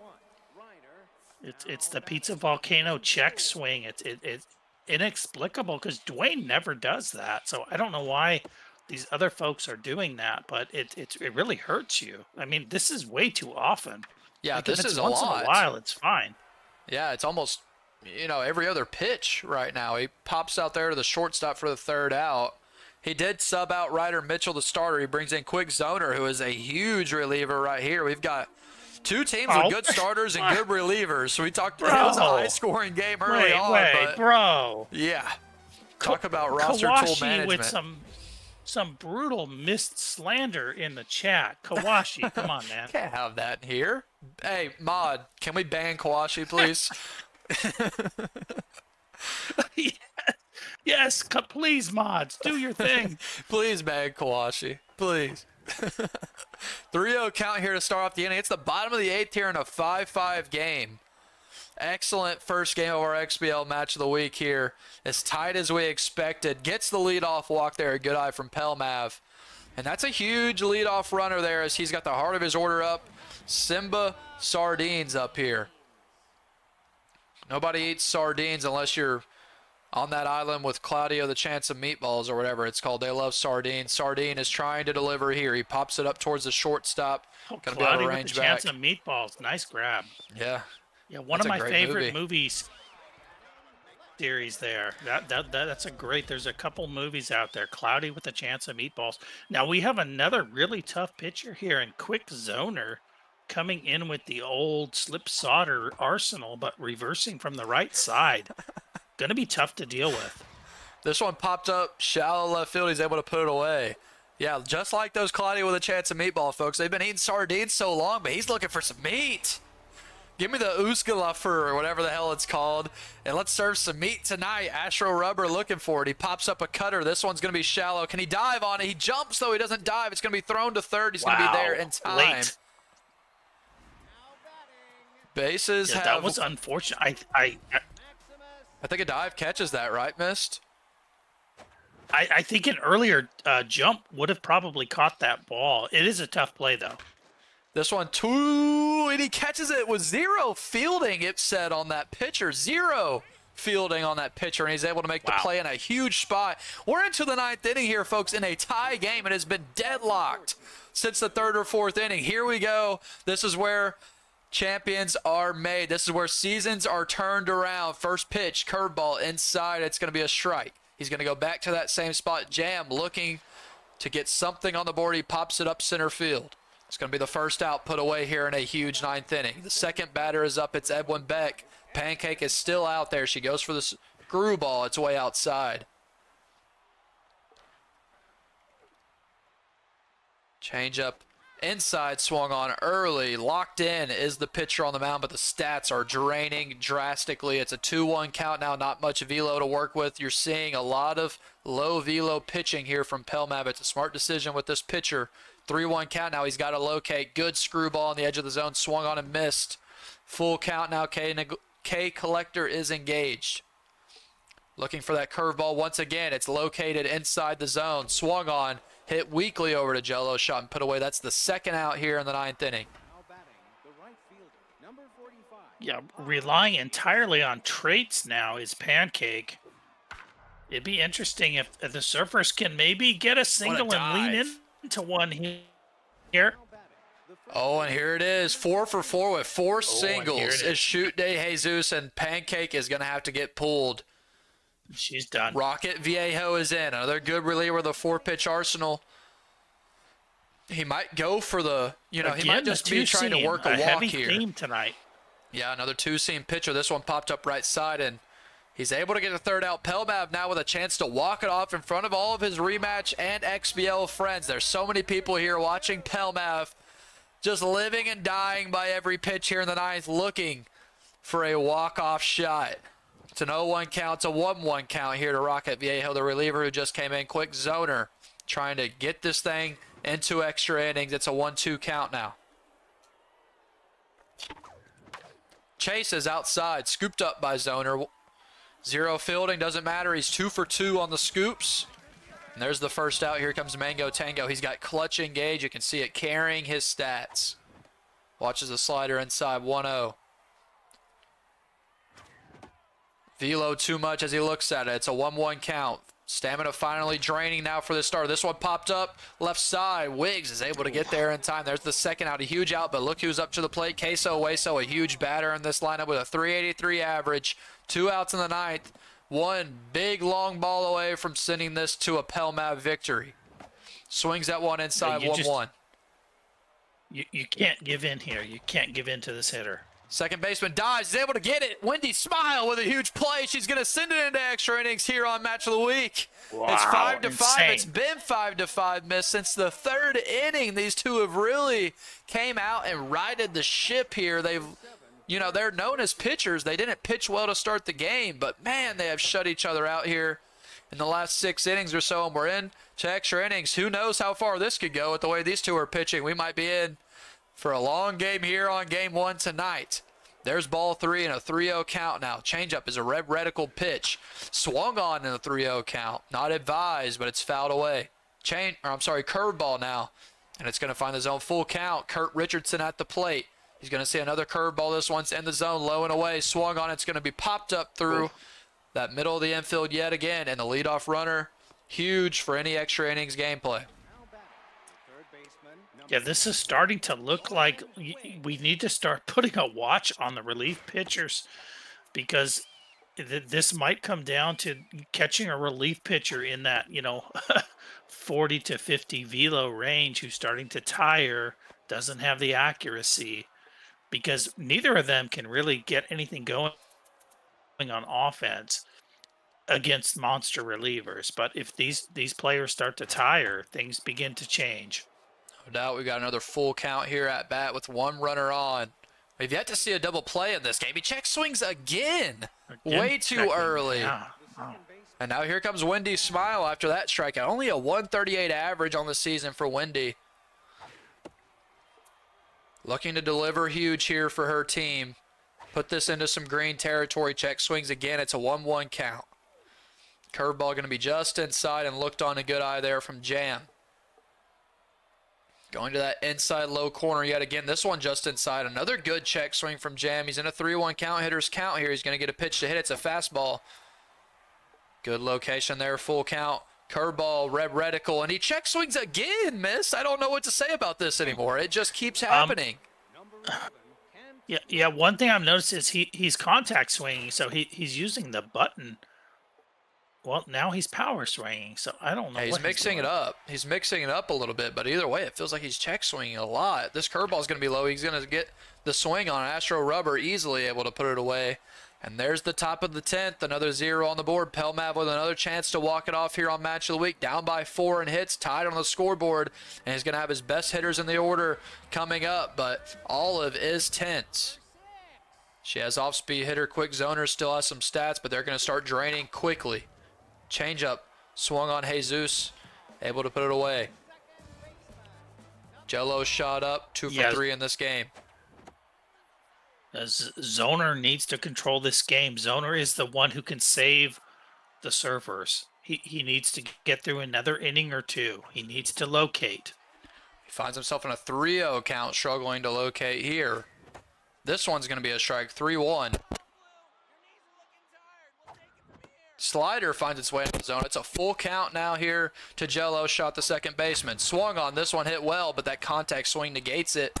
It's the Pizza Volcano check swing. It's inexplicable because Dwayne never does that. So I don't know why these other folks are doing that, but it really hurts you. I mean, this is way too often. Yeah, Like, if this it's is a once lot. in a while, it's fine. Yeah, it's almost, every other pitch right now. He pops out there to the shortstop for the 3rd out. He did sub out Ryder Mitchell, the starter. He brings in Quick Zoner, who is a huge reliever right here. We've got 2 teams with good starters and good relievers. So we talked about it was a high-scoring game early on. Bro. Yeah. Talk about roster tool Kawashi management. with some brutal missed slander in the chat. Kawashi, come on, man. Can't have that in here. Hey, Mod, can we ban Kawashi, please? Yes, please, mods, do your thing. Please ban Kawashi. Please. 3-0 count here to start off the inning. It's the bottom of the 8th here in a 5-5 game. Excellent first game of our XBL match of the week here. As tight as we expected. Gets the leadoff walk there. A good eye from Pelmav. And that's a huge leadoff runner there as he's got the heart of his order up. Simba Sardines up here. Nobody eats sardines unless you're on that island with Claudio the Chance of Meatballs or whatever it's called. They love sardines. Sardine is trying to deliver here. He pops it up towards the shortstop. Gonna be able to Claudia with range the back. Chance of Meatballs. Nice grab. Yeah. Yeah, one That's of a my great favorite movie. movies. series there. That's a great. There's a couple movies out there. Cloudy with a Chance of Meatballs. Now we have another really tough pitcher here in Quick Zoner, coming in with the old slip solder arsenal, but reversing from the right side. Going to be tough to deal with. This one popped up shallow left field. He's able to put it away. Yeah, just like those Cloudy with a Chance of Meatball, folks. They've been eating sardines so long, but he's looking for some meat. Give me the Ooskaluffer or whatever the hell it's called, and let's serve some meat tonight. Astro Rubber looking for it. He pops up a cutter. This one's going to be shallow. Can he dive on it? He jumps, though. He doesn't dive. It's going to be thrown to third. He's going to be there in time. Late. Bases have... That was unfortunate. I think a dive catches that, right, Mist? I think an earlier jump would have probably caught that ball. It is a tough play, though. This one, two, and he catches it with zero fielding, it said on that pitcher. Zero fielding on that pitcher, and he's able to make the play in a huge spot. We're into the ninth inning here, folks, in a tie game. It has been deadlocked since the third or fourth inning. Here we go. This is where champions are made. This is where seasons are turned around. First pitch, curveball inside. It's going to be a strike. He's going to go back to that same spot. Jam looking to get something on the board. He pops it up center field. It's going to be the first out put away here in a huge ninth inning. The second batter is up. It's Edwin Beck. Pancake is still out there. She goes for the screwball. It's way outside. Changeup inside, swung on early. Locked in is the pitcher on the mound, but the stats are draining drastically. It's a 2-1 count now. Not much velo to work with. You're seeing a lot of low velo pitching here from Pelmav. It's a smart decision with this pitcher. 3-1 count now. He's got to locate. Good screwball on the edge of the zone. Swung on and missed. Full count now. K Collector is engaged. Looking for that curveball once again. It's located inside the zone. Swung on. Hit weakly over to Jello. Shot and put away. That's the second out here in the ninth inning. Yeah, relying entirely on traits now is Pancake. It'd be interesting if the Surfers can maybe get a single and lean into one here. Oh, and here it is. 4 for 4 with 4 singles. It's Shoot Day Jesus, and Pancake is going to have to get pulled. She's done. Rocket Viejo is in. Another good reliever with a 4-pitch arsenal. He might go for the, he might just be trying to work a walk heavy here. Theme tonight. Yeah, another 2-seam pitcher. This one popped up right side, and he's able to get a third out. Pelmav now with a chance to walk it off in front of all of his rematch and XBL friends. There's so many people here watching Pelmav, just living and dying by every pitch here in the ninth, looking for a walk-off shot. It's an 0-1 count. It's a 1-1 count here to Rocket Viejo, the reliever who just came in. Quick zoner, trying to get this thing into extra innings. It's a 1-2 count now. Chase is outside, scooped up by zoner. Zero fielding, doesn't matter. He's 2 for 2 on the scoops. And there's the first out. Here comes Mango Tango. He's got clutch engage. You can see it carrying his stats. Watches the slider inside, 1-0. Velo too much as he looks at it. It's a 1-1 count. Stamina finally draining now for the start. This one popped up left side. Wiggs is able to get there in time. There's the second out, a huge out, but look who's up to the plate. Queso Hueso, a huge batter in this lineup with a 383 average. 2 outs in the ninth. One big long ball away from sending this to a Pelmav victory. Swings that one inside, 1-1. You can't give in here. You can't give in to this hitter. Second baseman dives, is able to get it. Wendy Smile with a huge play. She's going to send it into extra innings here on Match of the Week. Wow, it's 5-5. insane. It's been 5-5, Miss, since the third inning. These two have really came out and righted the ship here. They've, they're known as pitchers. They didn't pitch well to start the game, but man, they have shut each other out here in the last 6 innings or so, and we're in to extra innings. Who knows how far this could go with the way these two are pitching. We might be in for a long game here on game 1 tonight. There's ball 3 and a 3-0 count now. Changeup is a red reticle pitch. Swung on in a 3-0 count. Not advised, but it's fouled away. Curveball now. And it's going to find the zone full count. Kurt Richardson at the plate. He's going to see another curveball. This one's in the zone, low and away. Swung on. It's going to be popped up through that middle of the infield yet again. And the leadoff runner, huge for any extra innings gameplay. Yeah, this is starting to look like we need to start putting a watch on the relief pitchers, because this might come down to catching a relief pitcher in that 40 to 50 velo range who's starting to tire, doesn't have the accuracy, because neither of them can really get anything going on offense against monster relievers. But if these players start to tire, things begin to change. No doubt we got another full count here at bat with one runner on. We've yet to see a double play in this game. He check swings again. Way too checking. early. Yeah. Oh. And now here comes Wendy's smile after that strikeout. Only a 138 average on the season for Wendy. Looking to deliver huge here for her team. Put this into some green territory. Check swings again. It's a 1-1 count. Curveball going to be just inside and looked on a good eye there from Jam. Going to that inside low corner yet again. This one just inside. Another good check swing from Jam. He's in a 3-1 count. Hitter's count here. He's going to get a pitch to hit. It's a fastball. Good location there. Full count. Curveball, red reticle, and he check swings again, miss. I don't know what to say about this anymore. It just keeps happening. Yeah. One thing I've noticed is he's contact swinging, so he's using the button. Well, now he's power swinging, so I don't know. He's mixing it up. He's mixing it up a little bit, but either way, it feels like he's check swinging a lot. This curveball is going to be low. He's going to get the swing on Astro Rubber, easily able to put it away. And there's the top of the 10th. Another 0 on the board. Pelmav with another chance to walk it off here on Match of the Week. Down by 4 in hits, tied on the scoreboard. And he's going to have his best hitters in the order coming up. But Olive is tense. She has off-speed hitter, quick zoner, still has some stats, but they're going to start draining quickly. Changeup swung on Jesus, able to put it away. Jello shot up, 2 for 3 in this game. Zoner needs to control this game. Zoner is the one who can save the surfers. He needs to get through another inning or two. He needs to locate. He finds himself in a 3-0 count, struggling to locate here. This one's going to be a strike, 3-1. Slider finds its way into the zone. It's a full count now here to Jello. Shot the second baseman. Swung on. This one hit well, but that contact swing negates it,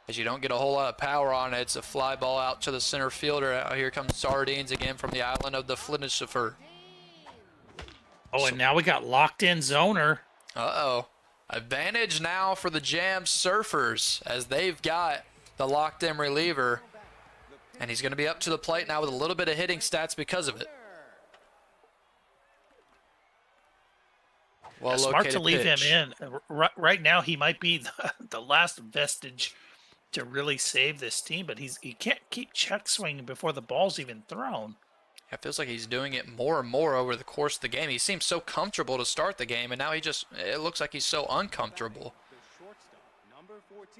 as you don't get a whole lot of power on it. It's a fly ball out to the center fielder. Here comes Sardines again from the island of the Flinissifer. Oh, and now we got locked in Zoner. Uh-oh. Advantage now for the Jam Surfers, as they've got the locked in reliever. And he's going to be up to the plate now with a little bit of hitting stats because of it. Well, smart to leave pitch. him in. Right now, he might be the last vestige to really save this team, but he can't keep check swinging before the ball's even thrown. It feels like he's doing it more and more over the course of the game. He seems so comfortable to start the game, and now it looks like he's so uncomfortable.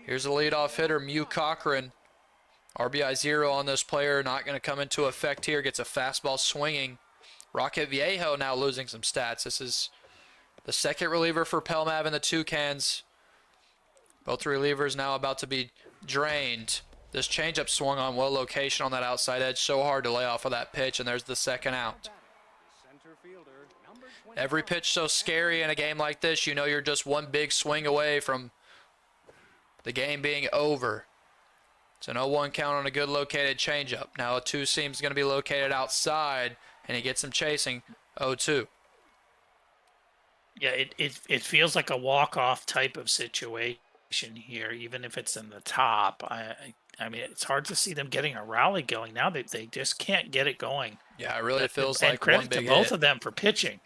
Here's the leadoff hitter, Mew Cochran. RBI 0 on this player, not going to come into effect here. Gets a fastball swinging. Rocket Viejo now losing some stats. This is the second reliever for Pelmav and the Toucans. Both relievers now about to be drained. This changeup swung on well location on that outside edge. So hard to lay off of that pitch, and there's the second out. Every pitch so scary in a game like this. You know you're just one big swing away from the game being over. It's an 0-1 count on a good located changeup. Now a 2-seam is going to be located outside, and he gets him chasing 0-2. Yeah, it feels like a walk-off type of situation here, even if it's in the top. I mean, it's hard to see them getting a rally going now. They just can't get it going. Yeah, it really feels and like credit one big to both hit. of them for pitching.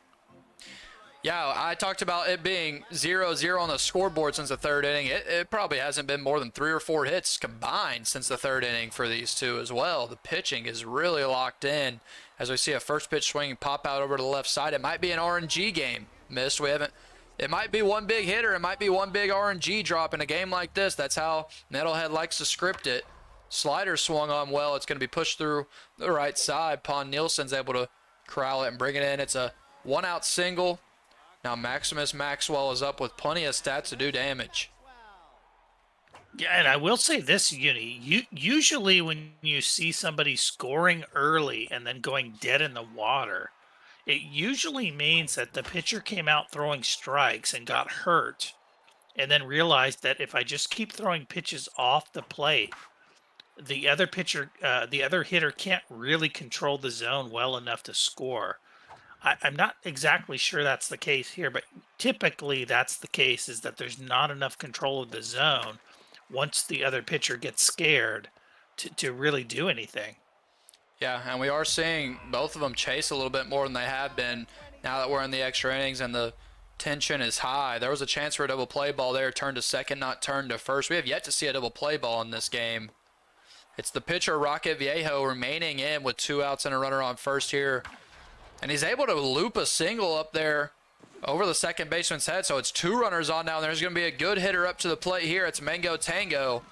Yeah, I talked about it being 0-0 on the scoreboard since the third inning. It probably hasn't been more than 3 or 4 hits combined since the third inning for these two as well. The pitching is really locked in as we see a first pitch swing pop out over to the left side. It might be an RNG game, missed. It might be one big hitter. It might be one big RNG drop in a game like this. That's how Metalhead likes to script it. Slider swung on well. It's going to be pushed through the right side. Pon Nielsen's able to corral it and bring it in. It's a 1-out single. Now Maximus Maxwell is up with plenty of stats to do damage. Yeah, and I will say this, usually when you see somebody scoring early and then going dead in the water, it usually means that the pitcher came out throwing strikes and got hurt, and then realized that if I just keep throwing pitches off the plate, the other pitcher, the other hitter can't really control the zone well enough to score. I'm not exactly sure that's the case here, but typically that's the case, is that there's not enough control of the zone once the other pitcher gets scared to really do anything. Yeah, and we are seeing both of them chase a little bit more than they have been now that we're in the extra innings and the tension is high. There was a chance for a double play ball there, turned to second, not turned to first. We have yet to see a double play ball in this game. It's the pitcher, Rocket Viejo, remaining in with 2 outs and a runner on first here. And he's able to loop a single up there over the second baseman's head. So it's 2 runners on now. There's going to be a good hitter up to the plate here. It's Mango Tango.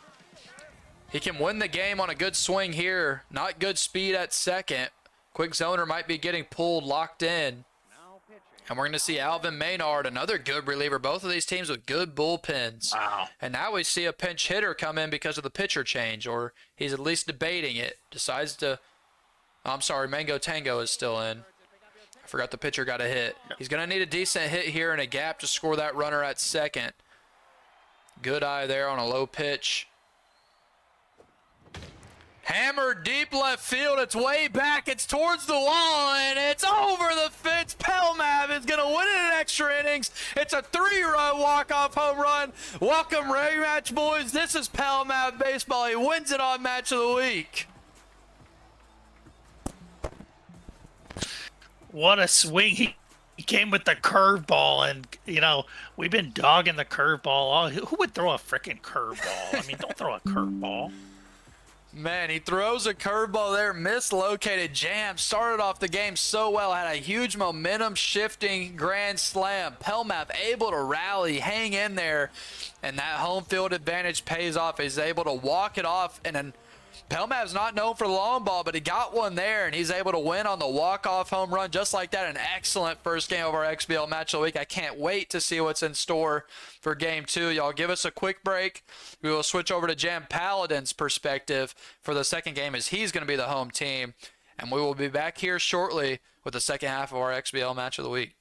He can win the game on a good swing here. Not good speed at second. Quick zoner might be getting pulled, locked in. And we're going to see Alvin Maynard, another good reliever. Both of these teams with good bullpens. Wow. And now we see a pinch hitter come in because of the pitcher change, or he's at least debating it. Decides to... I'm sorry, Mango Tango is still in. I forgot the pitcher got a hit. He's going to need a decent hit here and a gap to score that runner at second. Good eye there on a low pitch. Hammer deep left field. It's way back. It's towards the wall, and it's over the fence. Pelmav is going to win it in extra innings. It's a 3-run walk-off home run. Welcome, rematch, boys. This is Pelmav baseball. He wins it on Match of the Week. What a swing. He came with the curveball, and, you know, we've been dogging the curveball. Who would throw a freaking curveball? I mean, don't throw a curveball. Man, he throws a curveball there, mislocated jam, started off the game so well, had a huge momentum shifting grand slam. Pelmav able to rally, hang in there, and that home field advantage pays off. He's able to walk it off, and then Pelmav's not known for the long ball, but he got one there, and he's able to win on the walk-off home run just like that. An excellent first game of our XBL Match of the Week. I can't wait to see what's in store for Game 2. Y'all give us a quick break. We will switch over to Jampaladin's perspective for the second game, as he's going to be the home team. And we will be back here shortly with the second half of our XBL Match of the Week.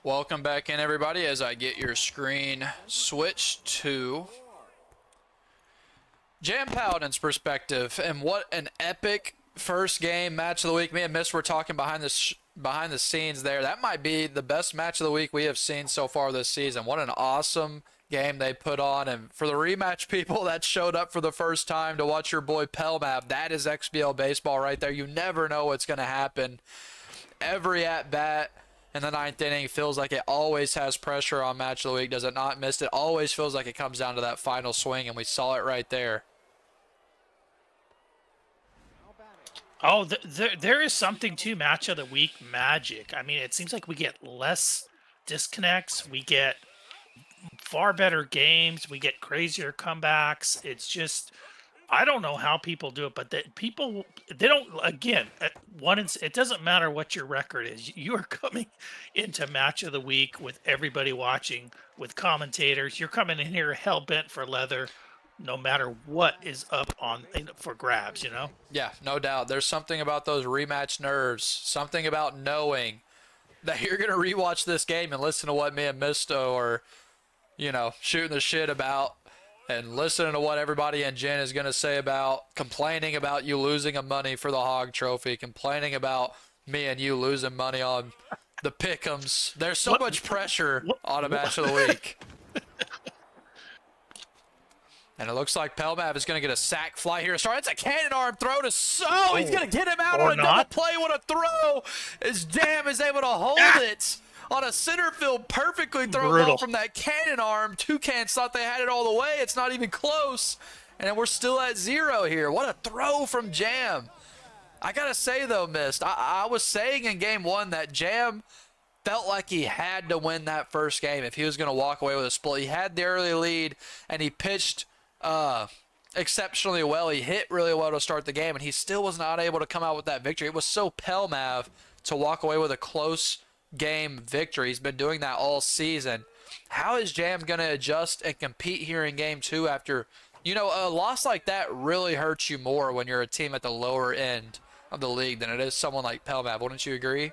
Welcome back in, everybody, as I get your screen switched to Jampaladin's perspective. And what an epic first game match of the week. Me and Miss were talking behind the scenes there. That might be the best match of the week we have seen so far this season. What an awesome game they put on. And for the rematch people that showed up for the first time to watch your boy Pelmav, that is XBL baseball right there. You never know what's going to happen. Every at-bat in the 9th inning feels like it always has pressure on match of the week. Does it not miss it? Always feels like it comes down to that final swing, and we saw it right there. Oh, there is something to match of the week magic. I mean, it seems like we get less disconnects. We get far better games. We get crazier comebacks. It's just, I don't know how people do it, but they don't, again, it doesn't matter what your record is. You are coming into match of the week with everybody watching, with commentators. You're coming in here hell bent for leather, no matter what is up for grabs, you know? Yeah, no doubt. There's something about those rematch nerves, something about knowing that you're going to rewatch this game and listen to what me and Misto are, shooting the shit about, and listening to what everybody in Jen is going to say about, complaining about you losing money for the Hog Trophy, complaining about me and you losing money on the pick'ems. There's so much pressure on a match of the week. And it looks like Pelmav is going to get a sac fly here. Sorry, it's a cannon arm throw to So. He's going to get him out on a double play with a throw. As Jam is able to hold it on a center field perfectly thrown ball from that cannon arm. Toucans thought they had it all the way. It's not even close. And we're still at 0 here. What a throw from Jam. I got to say, though, Mist, I was saying in game 1 that Jam felt like he had to win that first game if he was going to walk away with a split. He had the early lead, and he pitched exceptionally well. He hit really well to start the game, and he still was not able to come out with that victory. It was so Pelmav to walk away with a close game victory. He's been doing that all season. How is Jam going to adjust and compete here in game 2 after, a loss like that really hurts you more when you're a team at the lower end of the league than it is someone like Pelmav. Wouldn't you agree?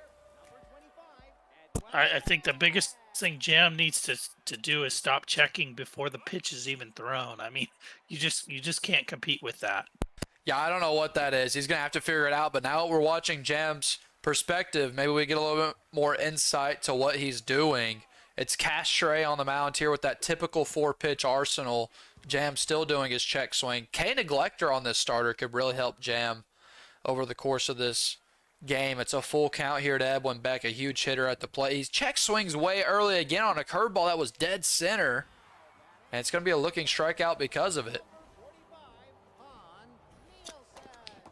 I think the biggest thing Jam needs to do is stop checking before the pitch is even thrown. I mean, you just can't compete with that. Yeah, I don't know what that is. He's going to have to figure it out. But now we're watching Jam's perspective. Maybe we get a little bit more insight to what he's doing. It's Castray on the mound here with that typical 4-pitch arsenal. Jam still doing his check swing. K-Neglector on this starter could really help Jam over the course of this game. It's a full count here to Edwin Beck, a huge hitter at the plate. He's check swings way early again on a curveball that was dead center. And it's going to be a looking strikeout because of it.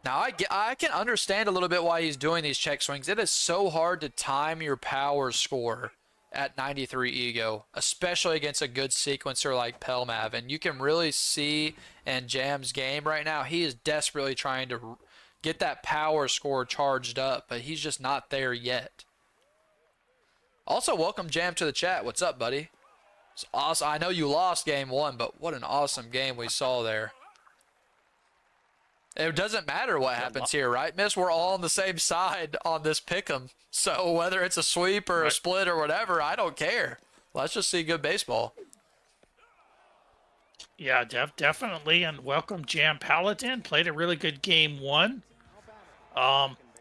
Now, I can understand a little bit why he's doing these check swings. It is so hard to time your power score at 93 ego, especially against a good sequencer like Pelmav. And you can really see in Jam's game right now, he is desperately trying to get that power score charged up, but he's just not there yet. Also, welcome Jam to the chat. What's up, buddy? It's awesome. I know you lost game 1, but what an awesome game we saw there. It doesn't matter what happens here, right, Miss? We're all on the same side on this pick'em. So whether it's a sweep or a split or whatever, I don't care. Let's just see good baseball. Yeah, definitely. And welcome Jampaladin. Played a really good game 1.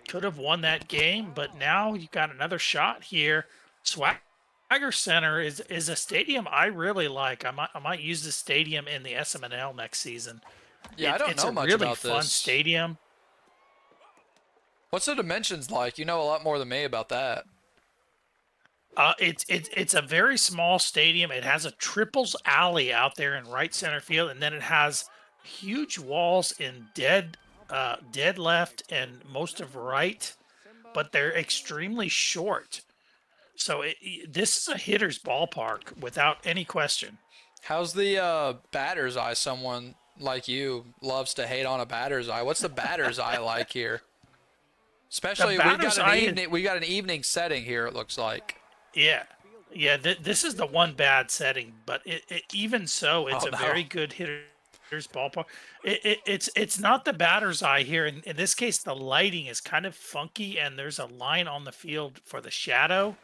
Could have won that game, but now you got another shot here. Swagger Center is a stadium I really like. I might use the stadium in the SMNL next season. Yeah, I don't know much about this. It's a really fun stadium. What's the dimensions like? You know a lot more than me about that. It's a very small stadium. It has a triples alley out there in right center field, and then it has huge walls in dead left and most of right, but they're extremely short. So this is a hitter's ballpark without any question. How's the batter's eye? Someone like you loves to hate on a batter's eye. What's the batter's eye like here? Especially we got an evening setting here, it looks like. Yeah. This is the one bad setting, but even so, it's very good hitter's ballpark. It's not the batter's eye here. In this case, the lighting is kind of funky, and there's a line on the field for the shadow.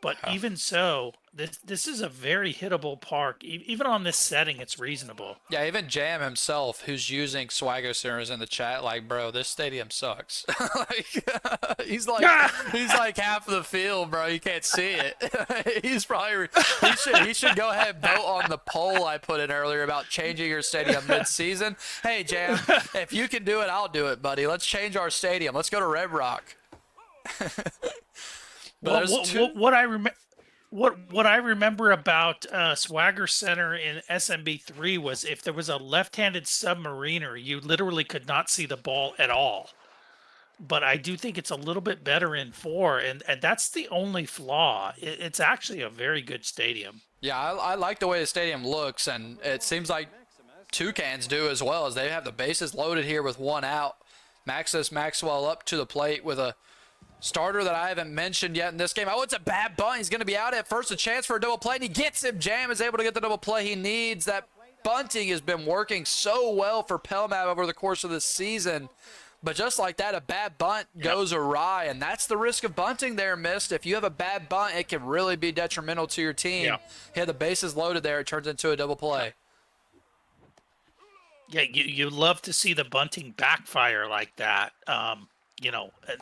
But even so, this is a very hittable park. Even on this setting, it's reasonable. Yeah, even Jam himself, who's using Swagger Centers in the chat, like, bro, this stadium sucks. Like, he's like half of the field, bro. You can't see it. He should go ahead and vote on the poll I put in earlier about changing your stadium mid-season. Hey, Jam, if you can do it, I'll do it, buddy. Let's change our stadium. Let's go to Red Rock. Well, what I remember about Swagger Center in SMB3 was if there was a left-handed submariner, you literally could not see the ball at all. But I do think it's a little bit better in 4, and that's the only flaw. It's actually a very good stadium. Yeah, I like the way the stadium looks, and it seems like Toucans do as well, as they have the bases loaded here with 1 out. Maxwell up to the plate with a starter that I haven't mentioned yet in this game. Oh, it's a bad bunt. He's going to be out at first. A chance for a double play, and he gets him. Jam is able to get the double play he needs. That bunting has been working so well for Pelmav over the course of this season. But just like that, a bad bunt goes awry, and that's the risk of bunting there, Mist. If you have a bad bunt, it can really be detrimental to your team. Yeah. He had the bases loaded there. It turns into a double play. Yeah, you love to see the bunting backfire like that.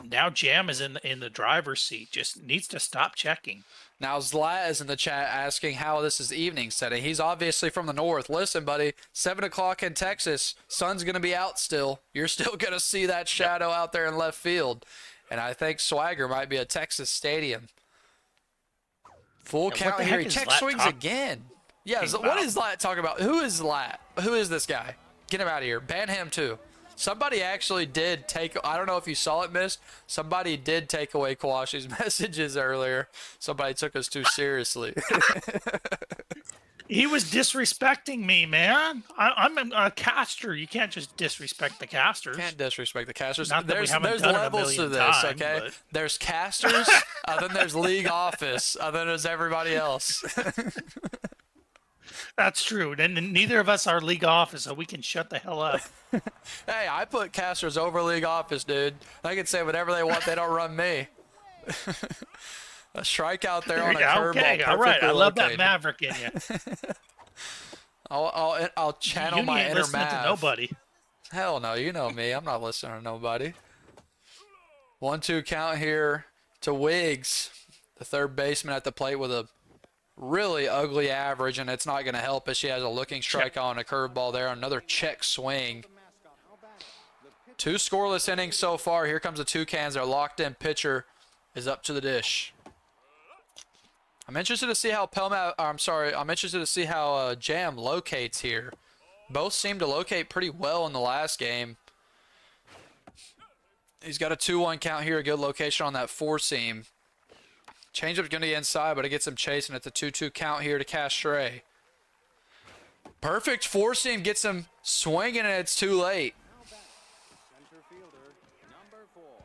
Now Jam is in the driver's seat. Just needs to stop checking. Now Zlat is in the chat asking how this is evening setting. He's obviously from the north. Listen, buddy, 7 o'clock in Texas, sun's going to be out still. You're still going to see that shadow out there in left field. And I think Swagger might be a Texas stadium. Full count here. He check swings again. Yeah, what is Zlat talking about? Who is Zlat? Who is this guy? Get him out of here. Ban him too. Somebody actually did take, I don't know if you saw it, Mist. Somebody did take away Kawashi's messages earlier. Somebody took us too seriously. He was disrespecting me, man. I'm a caster. You can't just disrespect the casters. Can't disrespect the casters. Not that there's we haven't done levels to this, okay? But... There's casters, then there's league office, then there's everybody else. That's true. And neither of us are league office, so we can shut the hell up. Hey, I put casters over league office, dude. They can say whatever they want. They don't run me. A strikeout there on a curveball. Okay, all right. I love that Maverick in you. I'll channel my inner listening Mav. to nobody. Hell no, you know me. I'm not listening to nobody. 1-2 count here to Wiggs, the third baseman at the plate with a really ugly average, and it's not going to help as she has a looking strike on a curveball there. Another check swing. 2 scoreless innings so far. Here comes the Toucans. Their locked-in pitcher is up to the dish. I'm interested to see how I'm interested to see how Jam locates here. Both seem to locate pretty well in the last game. He's got a 2-1 count here. A good location on that 4-seam. Changeup's going to be inside, but it gets him chasing at the 2-2 count here to Castray. Perfect 4-seam gets him swinging, and it's too late.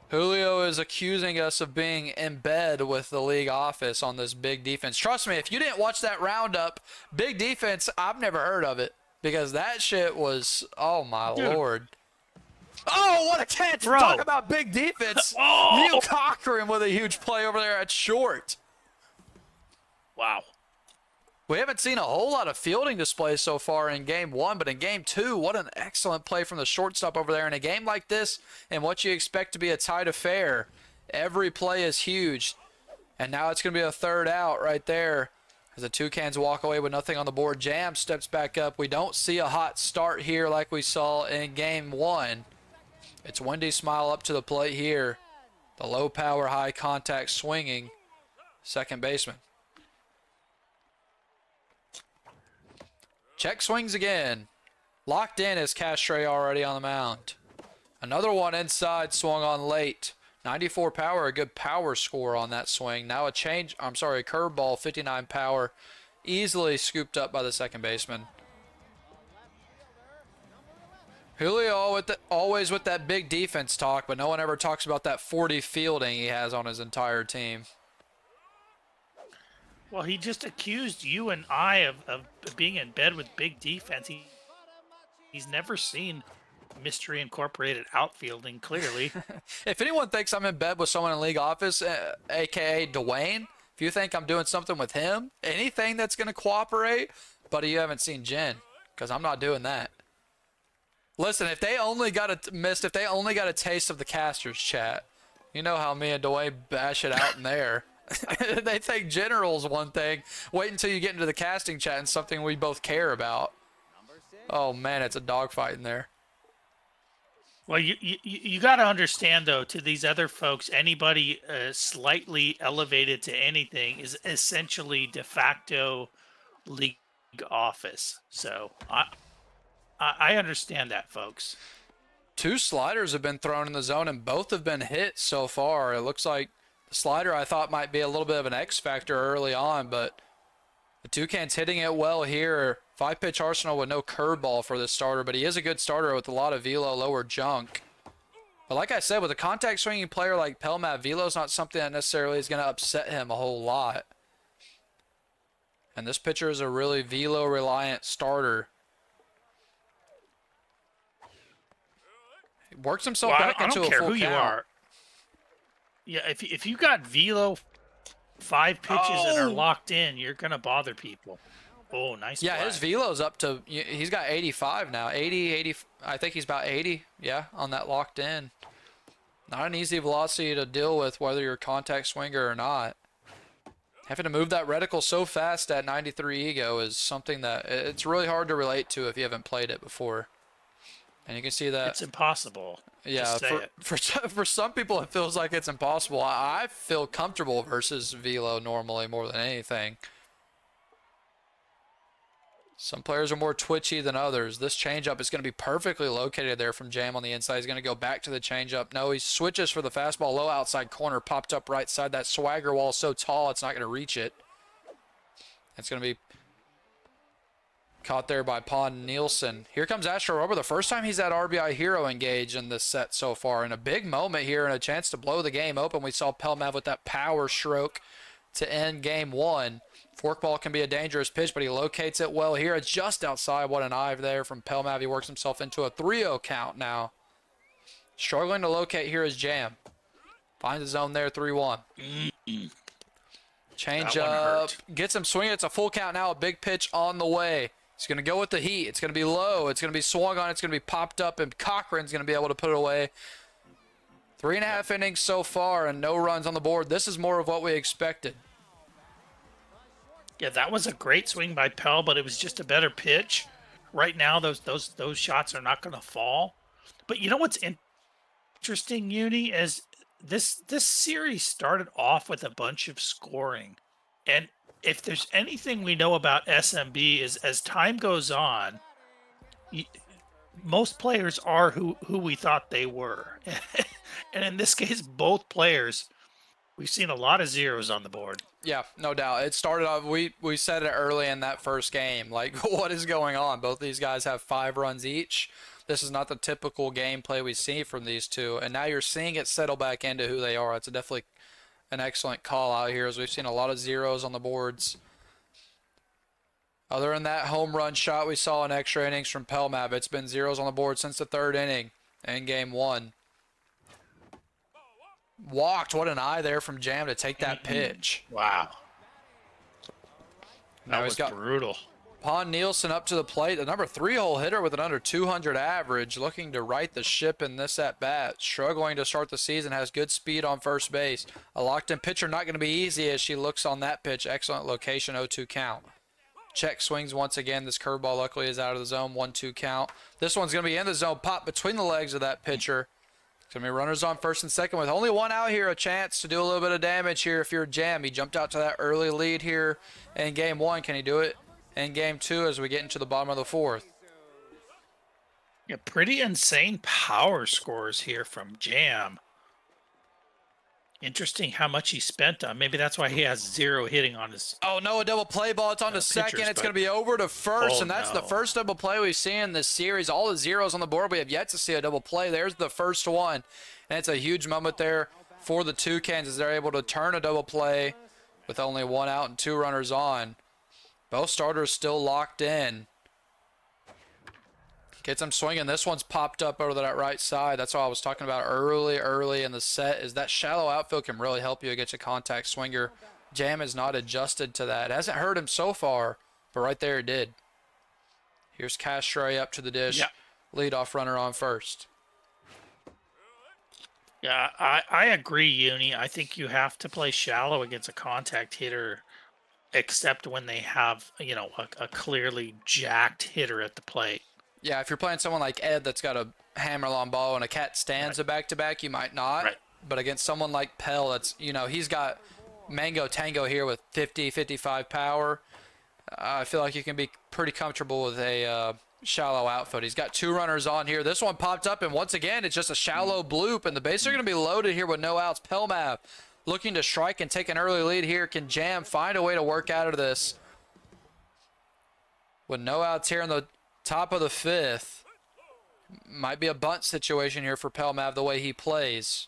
Julio is accusing us of being in bed with the league office on this big defense. Trust me, if you didn't watch that roundup, big defense, I've never heard of it. Because that shit was, oh my Lord. Oh, what a catch! Bro. Talk about big defense. Neil Cochran with a huge play over there at short. Wow. We haven't seen a whole lot of fielding displays so far in Game 1, but in Game 2, what an excellent play from the shortstop over there. In a game like this, and what you expect to be a tight affair, every play is huge. And now it's going to be a third out right there as the Toucans walk away with nothing on the board. Jam steps back up. We don't see a hot start here like we saw in Game 1. It's Wendy Smile up to the plate here. The low power, high contact swinging second baseman. Check swings again. Locked in is Castray already on the mound. Another one inside, swung on late. 94 power, a good power score on that swing. Now a curveball, 59 power. Easily scooped up by the second baseman. Julio always with that big defense talk, but no one ever talks about that 40 fielding he has on his entire team. Well, he just accused you and I of being in bed with big defense. He's never seen Mystery Incorporated outfielding, clearly. If anyone thinks I'm in bed with someone in league office, a.k.a. Dwayne, If you think I'm doing something with him, anything that's going to cooperate, buddy, you haven't seen Jen, because I'm not doing that. Listen, if they only got a taste of the casters chat, you know how me and Dwayne bash it out in there. They think general's one thing. Wait until you get into the casting chat and something we both care about. Oh man, it's a dogfight in there. Well, you got to understand, though, to these other folks, anybody slightly elevated to anything is essentially de facto league office. So I understand that, folks. 2 sliders have been thrown in the zone, and both have been hit so far. It looks like the slider I thought might be a little bit of an X factor early on, but the Toucan's hitting it well here. 5-pitch arsenal with no curveball for this starter, but he is a good starter with a lot of velo, lower junk. But like I said, with a contact swinging player like Pelmav, velo's not something that necessarily is going to upset him a whole lot. And this pitcher is a really velo-reliant starter. He works himself back into a full count. I don't care who you are. Yeah, if you got velo 5 pitches that are locked in, you're going to bother people. Oh, nice. Yeah, play. his velo's up to, he's got 85 now. 80, I think he's about 80, yeah, on that locked in. Not an easy velocity to deal with, whether you're a contact swinger or not. Having to move that reticle so fast at 93 ego is something that it's really hard to relate to if you haven't played it before. And you can see that. It's impossible. Yeah, for some people it feels like it's impossible. I feel comfortable versus velo normally more than anything. Some players are more twitchy than others. This changeup is going to be perfectly located there from Jam on the inside. He's going to go back to the changeup. No, he switches for the fastball. Low outside corner, popped up right side. That swagger wall is so tall, it's not going to reach it. It's going to be caught there by Pon Nielsen. Here comes Astro Rubber. The first time he's had RBI hero engaged in this set so far. And a big moment here and a chance to blow the game open. We saw Pelmav with that power stroke to end game 1. Forkball can be a dangerous pitch, but he locates it well here. It's just outside. What an eye there from Pelmav. He works himself into a 3-0 count now. Struggling to locate here is Jam. Finds his zone there, 3-1. Change up. Gets him swinging. It's a full count now. A big pitch on the way. He's going to go with the heat. It's going to be low. It's going to be swung on. It's going to be popped up, and Cochran's going to be able to put it away. 3.5 innings so far and no runs on the board. This is more of what we expected. Yeah, that was a great swing by Pell, but it was just a better pitch. Right now, those shots are not going to fall. But you know what's interesting, Uni, is this series started off with a bunch of scoring. And if there's anything we know about SMB is as time goes on, most players are who we thought they were. And in this case, both players, we've seen a lot of zeros on the board. Yeah, no doubt. It started off, we said it early in that first game. Like, what is going on? Both these guys have 5 runs each. This is not the typical gameplay we see from these two. And now you're seeing it settle back into who they are. It's definitely an excellent call out here, as we've seen a lot of zeros on the boards. Other than that home run shot we saw in extra innings from Pelmav, it's been zeros on the board since the 3rd inning in game 1. Walked. What an eye there from Jam to take that pitch. Wow. Now That was brutal. Pon Nielsen up to the plate. The number 3-hole hitter with an under 200 average, looking to right the ship in this at-bat. Struggling to start the season, has good speed on first base. A locked-in pitcher not going to be easy as she looks on that pitch. Excellent location, 0-2 count. Check swings once again. This curveball luckily is out of the zone, 1-2 count. This one's going to be in the zone, pop between the legs of that pitcher. It's going to be runners on first and second with only 1 out here. A chance to do a little bit of damage here if you're Jam. He jumped out to that early lead here in game 1. Can he do it in game 2 as we get into the bottom of the 4th? Yeah, pretty insane power scores here from Jam. Interesting how much he spent on. Maybe that's why he has 0 hitting on his. Oh, no, a double play ball. It's on to second. It's going to be over to first, and that's the first double play we've seen in this series. All the zeros on the board. We have yet to see a double play. There's the first one, and it's a huge moment there for the Toucans as they're able to turn a double play with only 1 out and 2 runners on. Both starters still locked in. Gets him swinging. This one's popped up over to that right side. That's what I was talking about early in the set, is that shallow outfield can really help you against a contact swinger Jam has not adjusted to that. It hasn't hurt him so far, but right there it did. Here's Castray up to the dish. Yeah. Leadoff runner on first. Yeah, I agree, Uni. I think you have to play shallow against a contact hitter, except when they have, a clearly jacked hitter at the plate. Yeah, if you're playing someone like Ed that's got a hammer long ball and a cat stands a back-to-back, you might not. Right. But against someone like Pell, that's, he's got Mango Tango here with 50, 55 power. I feel like you can be pretty comfortable with a shallow outfield. He's got 2 runners on here. This one popped up, and once again, it's just a shallow bloop, and the bases are going to be loaded here with no outs. Pelmav looking to strike and take an early lead here. Can Jam find a way to work out of this? With no outs here in the top of the 5th. Might be a bunt situation here for Pelmav the way he plays.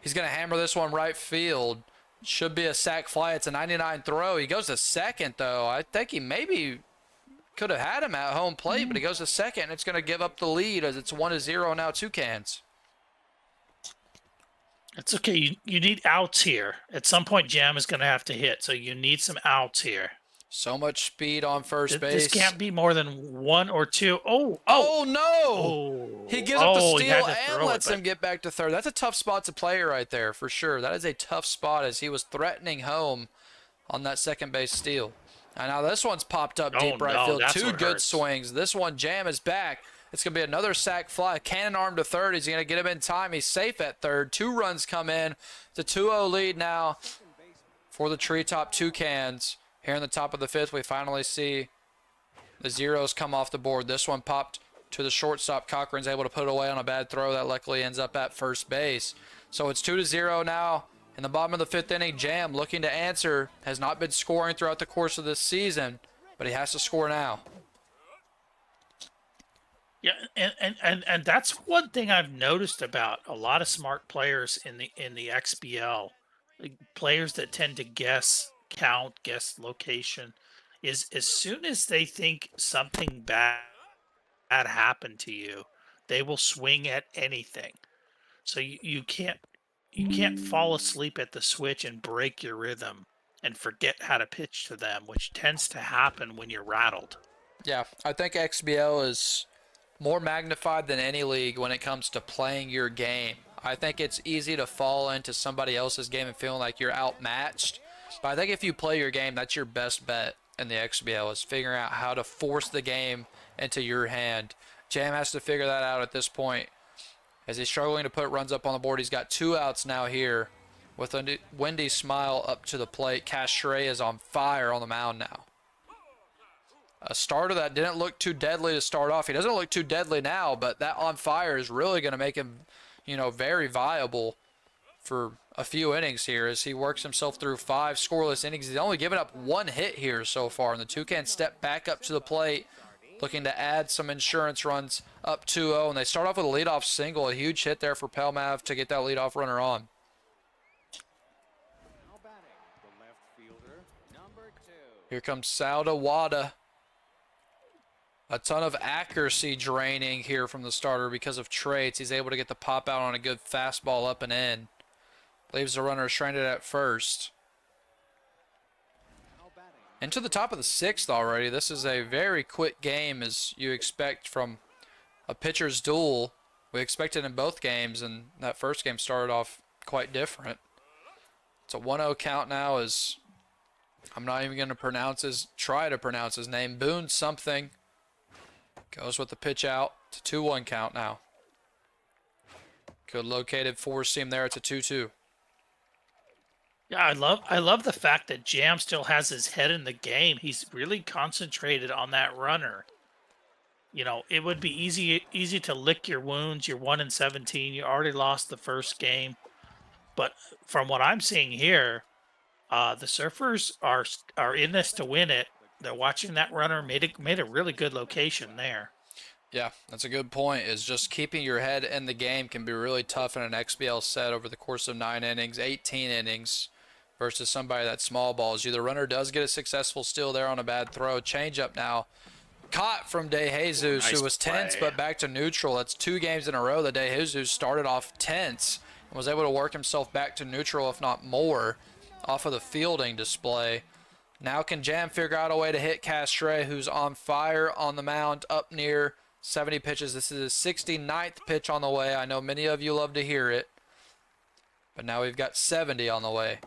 He's going to hammer this one right field. Should be a sac fly. It's a 99 throw. He goes to second, though. I think he maybe could have had him at home plate, but he goes to second, and it's going to give up the lead as it's 1-0 now, Toucans. It's okay. You need outs here. At some point, Jam is going to have to hit, so you need some outs here. So much speed on first base. This can't be more than 1 or 2. Oh no! Oh. He gives up the Oh, he had steal to and throw lets it, him get back to third. That's a tough spot to play right there, for sure. That is a tough spot as he was threatening home on that second base steal. And now this one's popped up deep right no, field. that's 2 what good hurts. swings. This one, Jam is back. It's going to be another sac fly. Cannon arm to third. He's going to get him in time. He's safe at third. 2 runs come in. It's a 2-0 lead now for the Treetop Toucans. Here in the top of the 5th, we finally see the zeros come off the board. This one popped to the shortstop. Cochran's able to put it away on a bad throw that luckily ends up at first base. So it's 2-0 now. In the bottom of the 5th inning, Jam looking to answer. Has not been scoring throughout the course of this season, but he has to score now. Yeah, and that's one thing I've noticed about a lot of smart players in the XBL, like players that tend to guess count, guess location, is as soon as they think something bad happened to you, they will swing at anything. So you can't fall asleep at the switch and break your rhythm and forget how to pitch to them, which tends to happen when you're rattled. Yeah, I think XBL is more magnified than any league when it comes to playing your game. I think it's easy to fall into somebody else's game and feeling like you're outmatched. But I think if you play your game, that's your best bet in the XBL, is figuring out how to force the game into your hand. Jam has to figure that out at this point as he's struggling to put runs up on the board. He's got 2 outs now here with a Wendy Smile up to the plate. Castray is on fire on the mound now. A starter that didn't look too deadly to start off. He doesn't look too deadly now, but that on fire is really going to make him, very viable for a few innings here as he works himself through 5 scoreless innings. He's only given up 1 hit here so far, and the Toucans step back up to the plate, looking to add some insurance runs up 2-0, and they start off with a leadoff single, a huge hit there for Pelmav to get that leadoff runner on. Here comes Sauda Wada. A ton of accuracy draining here from the starter because of traits. He's able to get the pop out on a good fastball up and in. Leaves the runner stranded at first. Into the top of the 6th already. This is a very quick game as you expect from a pitcher's duel. We expected in both games, and that first game started off quite different. It's a 1-0 count now as I'm not even going to try to pronounce his name. Boone something. Goes with the pitch out. It's a 2-1 count now. Good located 4-seam there. It's a 2-2. Yeah, I love the fact that Jam still has his head in the game. He's really concentrated on that runner. It would be easy to lick your wounds. You're 1-17. You already lost the first game. But from what I'm seeing here, the Surfers are in this to win it. They're watching that runner, made a really good location there. Yeah, that's a good point. Is just keeping your head in the game can be really tough in an XBL set over the course of 9 innings, 18 innings, versus somebody that small balls you. The runner does get a successful steal there on a bad throw. Changeup now caught from De Jesus, Nice who was tense play. but back to neutral. That's 2 games in a row that De Jesus started off tense and was able to work himself back to neutral, if not more. off of the fielding display. Now can Jam figure out a way to hit Castray, who's on fire on the mound up near 70 pitches. This is his 69th pitch on the way. I know many of you love to hear it. But now we've got 70 on the way.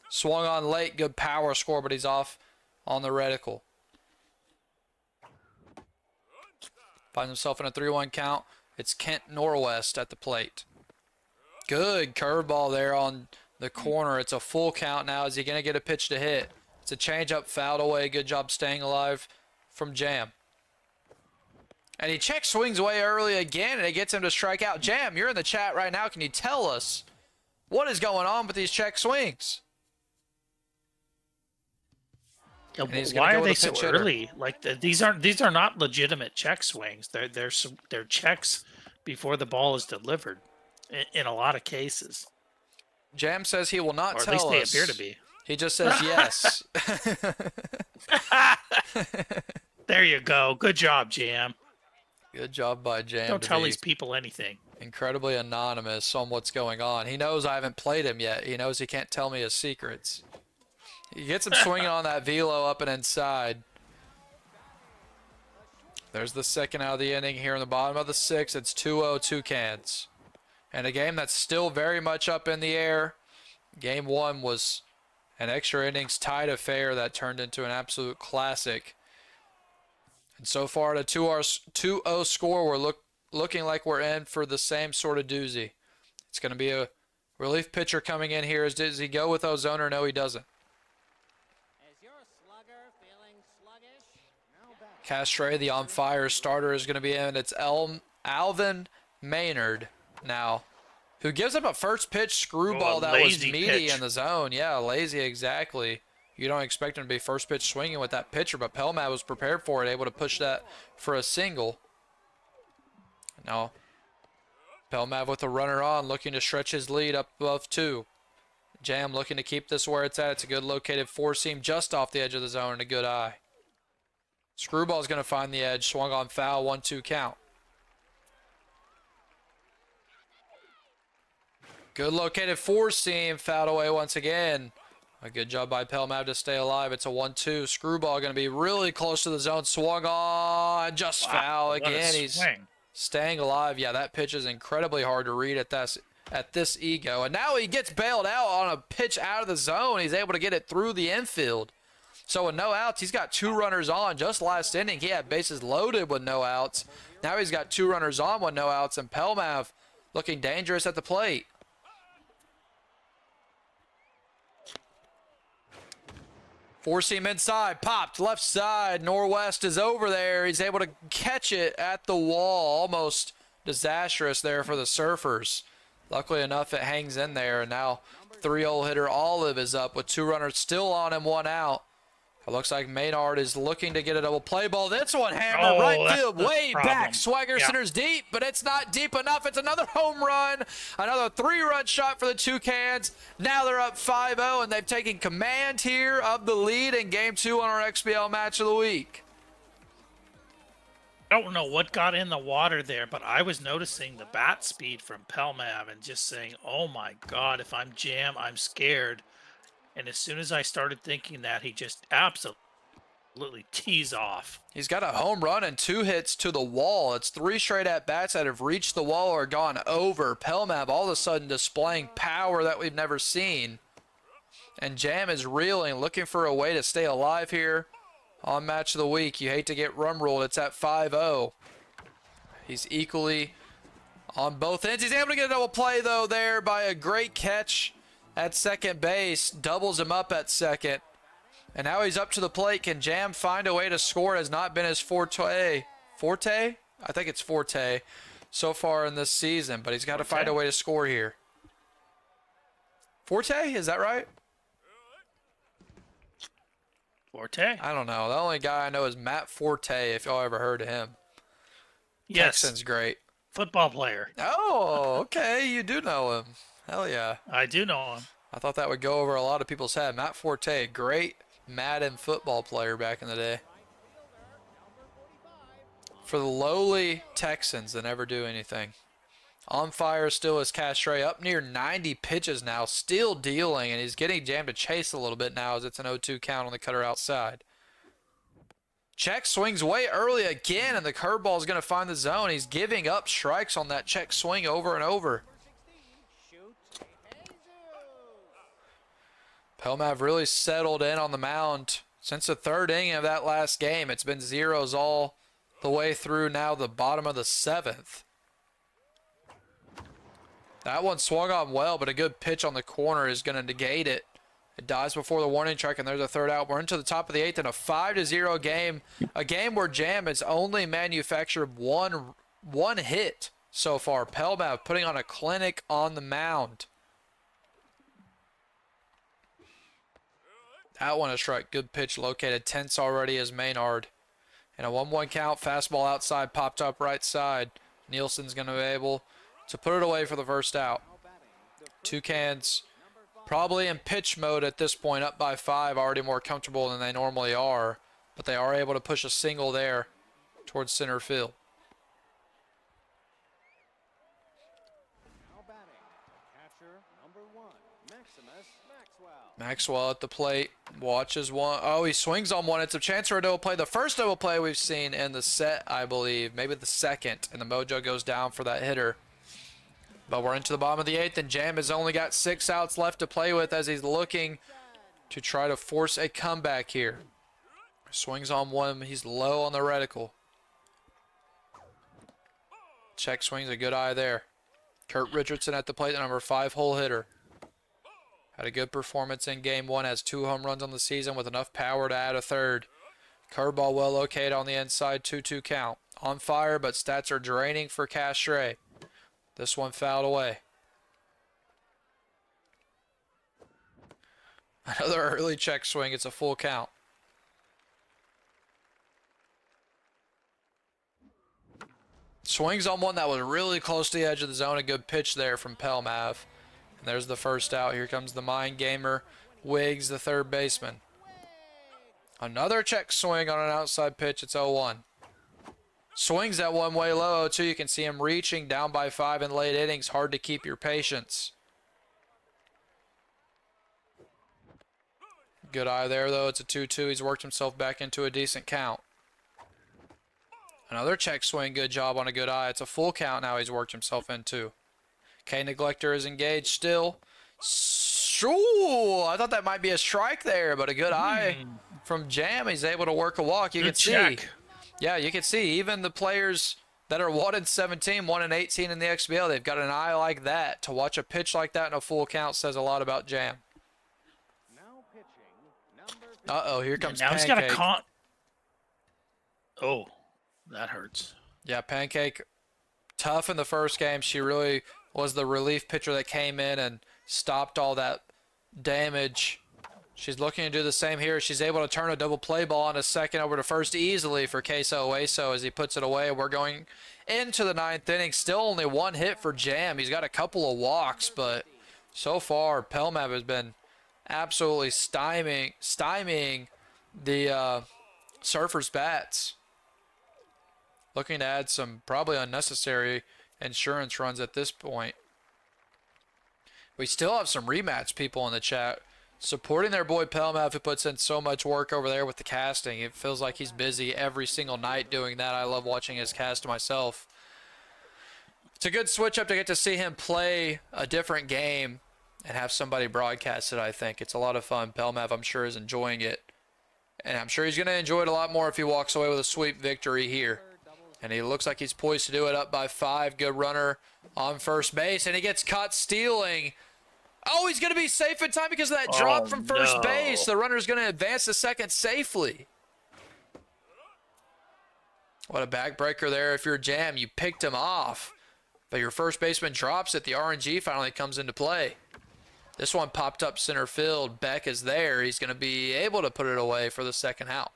Swung on late, good power score, but he's off on the reticle. Finds himself in a 3-1 count. It's Kent Norwest at the plate. Good curveball there on the corner. It's a full count now. Is he going to get a pitch to hit? It's a changeup, fouled away. Good job staying alive from Jam. And he check swings away early again, and it gets him to strike out. Jam, you're in the chat right now. Can you tell us what is going on with these check swings? Yeah, why are they so early? Like these are not legitimate check swings. They're checks before the ball is delivered in a lot of cases. Jam says he will not tell us. Or at least they appear to be. He just says yes. There you go. Good job, Jam. Good job by Jam. Don't tell these people anything. Incredibly anonymous on what's going on. He knows I haven't played him yet. He knows he can't tell me his secrets. He gets him swinging on that velo up and inside. There's the second out of the inning here in the bottom of the 6th. It's 2-0 Toucans. And a game that's still very much up in the air. Game 1 was an extra innings tied affair that turned into an absolute classic. And so far, at a 2-0 score, we're looking like we're in for the same sort of doozy. It's going to be a relief pitcher coming in here. Does he go with Ozone or no, he doesn't? Castray, the on-fire starter, is going to be in. It's Alvin Maynard now, who gives up a first pitch screwball that was meaty in the zone. Yeah, lazy, exactly. You don't expect him to be first pitch swinging with that pitcher, but Pelmav was prepared for it, able to push that for a single. Now, Pelmav with a runner on, looking to stretch his lead up above 2. Jam looking to keep this where it's at. It's a good located four-seam just off the edge of the zone and a good eye. Screwball's going to find the edge. Swung on foul, 1-2 count. Good located four-seam, fouled away once again. A good job by Pelmav to stay alive. It's a 1-2. Screwball going to be really close to the zone. Swung on, just foul again. He's staying alive. Yeah, that pitch is incredibly hard to read at this ego. And now he gets bailed out on a pitch out of the zone. He's able to get it through the infield. So with no outs, he's got 2 runners on. Just last inning, he had bases loaded with no outs. Now he's got 2 runners on with no outs, and Pelmav looking dangerous at the plate. Four-seam inside, popped left side. Norwest is over there. He's able to catch it at the wall. Almost disastrous there for the Surfers. Luckily enough, it hangs in there, and now 3-0 hitter Olive is up with 2 runners still on him, 1 out. It looks like Maynard is looking to get a double play ball. This one hammered right field, way back. Swagger centers deep, but it's not deep enough. It's another home run, another 3-run shot for the Toucans. Now they're up 5-0, and they've taken command here of the lead in Game 2 on our XBL Match of the Week. I don't know what got in the water there, but I was noticing the bat speed from Pelmav and just saying, oh my God, if I'm Jam, I'm scared. And as soon as I started thinking that, he just absolutely tees off. He's got a home run and 2 hits to the wall. It's 3 straight at-bats that have reached the wall or gone over. Pelmav all of a sudden displaying power that we've never seen. And Jam is reeling, looking for a way to stay alive here on Match of the Week. You hate to get run ruled. It's at 5-0. He's equally on both ends. He's able to get a double play, though, there by a great catch at second base. Doubles him up at second. And now he's up to the plate. Can Jam find a way to score? It has not been his forte. Forte? I think it's forte so far in this season, but he's got to find a way to score here. Forte? Is that right? Forte? I don't know. The only guy I know is Matt Forte, if y'all ever heard of him. Yes. Texan's great. Football player. Oh, okay. You do know him. Hell yeah. I do know him. I thought that would go over a lot of people's head. Matt Forte, great Madden football player back in the day. For the lowly Texans that never do anything. On fire still is Castray, up near 90 pitches now, still dealing, and he's getting Jam to chase a little bit now as it's an 0-2 count on the cutter outside. Check swings way early again, and the curveball is going to find the zone. He's giving up strikes on that check swing over and over. Pelmav really settled in on the mound since the third inning of that last game. It's been zeros all the way through now the bottom of the seventh. That one swung on well, but a good pitch on the corner is going to negate it. It dies before the warning track, and there's a third out. We're into the top of the eighth in a 5-0 game. A game where Jam has only manufactured one hit so far. Pelmav putting on a clinic on the mound. That one a strike. Good pitch located. Tense already as Maynard. And a 1-1 count. Fastball outside, popped up right side. Nielsen's going to be able to put it away for the first out. Toucans probably in pitch mode at this point, up by 5, already more comfortable than they normally are. But they are able to push a single there towards center field. Maxwell at the plate, watches one. Oh, he swings on one. It's a chance for a double play. The first double play we've seen in the set, I believe. Maybe the second. And the mojo goes down for that hitter. But we're into the bottom of the eighth, and Jam has only got 6 outs left to play with as he's looking to try to force a comeback here. Swings on one. He's low on the reticle. Check swings, a good eye there. Kurt Richardson at the plate, the number 5 hole hitter. Had a good performance in game 1, has 2 home runs on the season with enough power to add a third. Curveball well located on the inside, 2-2 count. On fire, but stats are draining for Castray. This one fouled away. Another early check swing. It's a full count. Swings on one that was really close to the edge of the zone. A good pitch there from Pelmav. And there's the first out. Here comes the mind gamer, Wiggs, the third baseman. Another check swing on an outside pitch. It's 0-1. Swings that one way low, too. You can see him reaching down by 5 in late innings. Hard to keep your patience. Good eye there, though. It's a 2-2. He's worked himself back into a decent count. Another check swing. Good job on a good eye. It's a full count now he's worked himself into. K Neglector is engaged still. Ooh, I thought that might be a strike there, but a good eye from Jam. He's able to work a walk. You can see. Yeah, you can see even the players that are 1-17, 1-18 in the XBL, they've got an eye like that. To watch a pitch like that in a full count says a lot about Jam. Uh-oh, here comes now Pancake. He's got a con. Oh, that hurts. Yeah, Pancake, tough in the first game. She really was the relief pitcher that came in and stopped all that damage. She's looking to do the same here. She's able to turn a double play ball on a second over to first easily for Queso Ueso as he puts it away. We're going into the 9th inning. Still only 1 hit for Jam. He's got a couple of walks, but so far Pelmav has been absolutely stymieing the Surfers' bats. Looking to add some probably unnecessary insurance runs at this point. We still have some rematch people in the chat supporting their boy Pelmav, who puts in so much work over there with the casting. It feels like he's busy every single night doing that. I love watching his cast myself. It's a good switch up to get to see him play a different game and have somebody broadcast it, I think. It's a lot of fun. Pelmav, I'm sure, is enjoying it. And I'm sure he's going to enjoy it a lot more if he walks away with a sweep victory here. And he looks like he's poised to do it, up by 5. Good runner on first base, and he gets caught stealing. Oh, he's going to be safe in time because of that drop from first base. The runner's going to advance to second safely. What a backbreaker there. If you're Jam, you picked him off, but your first baseman drops it. The RNG finally comes into play. This one popped up center field. Beck is there. He's going to be able to put it away for the second out.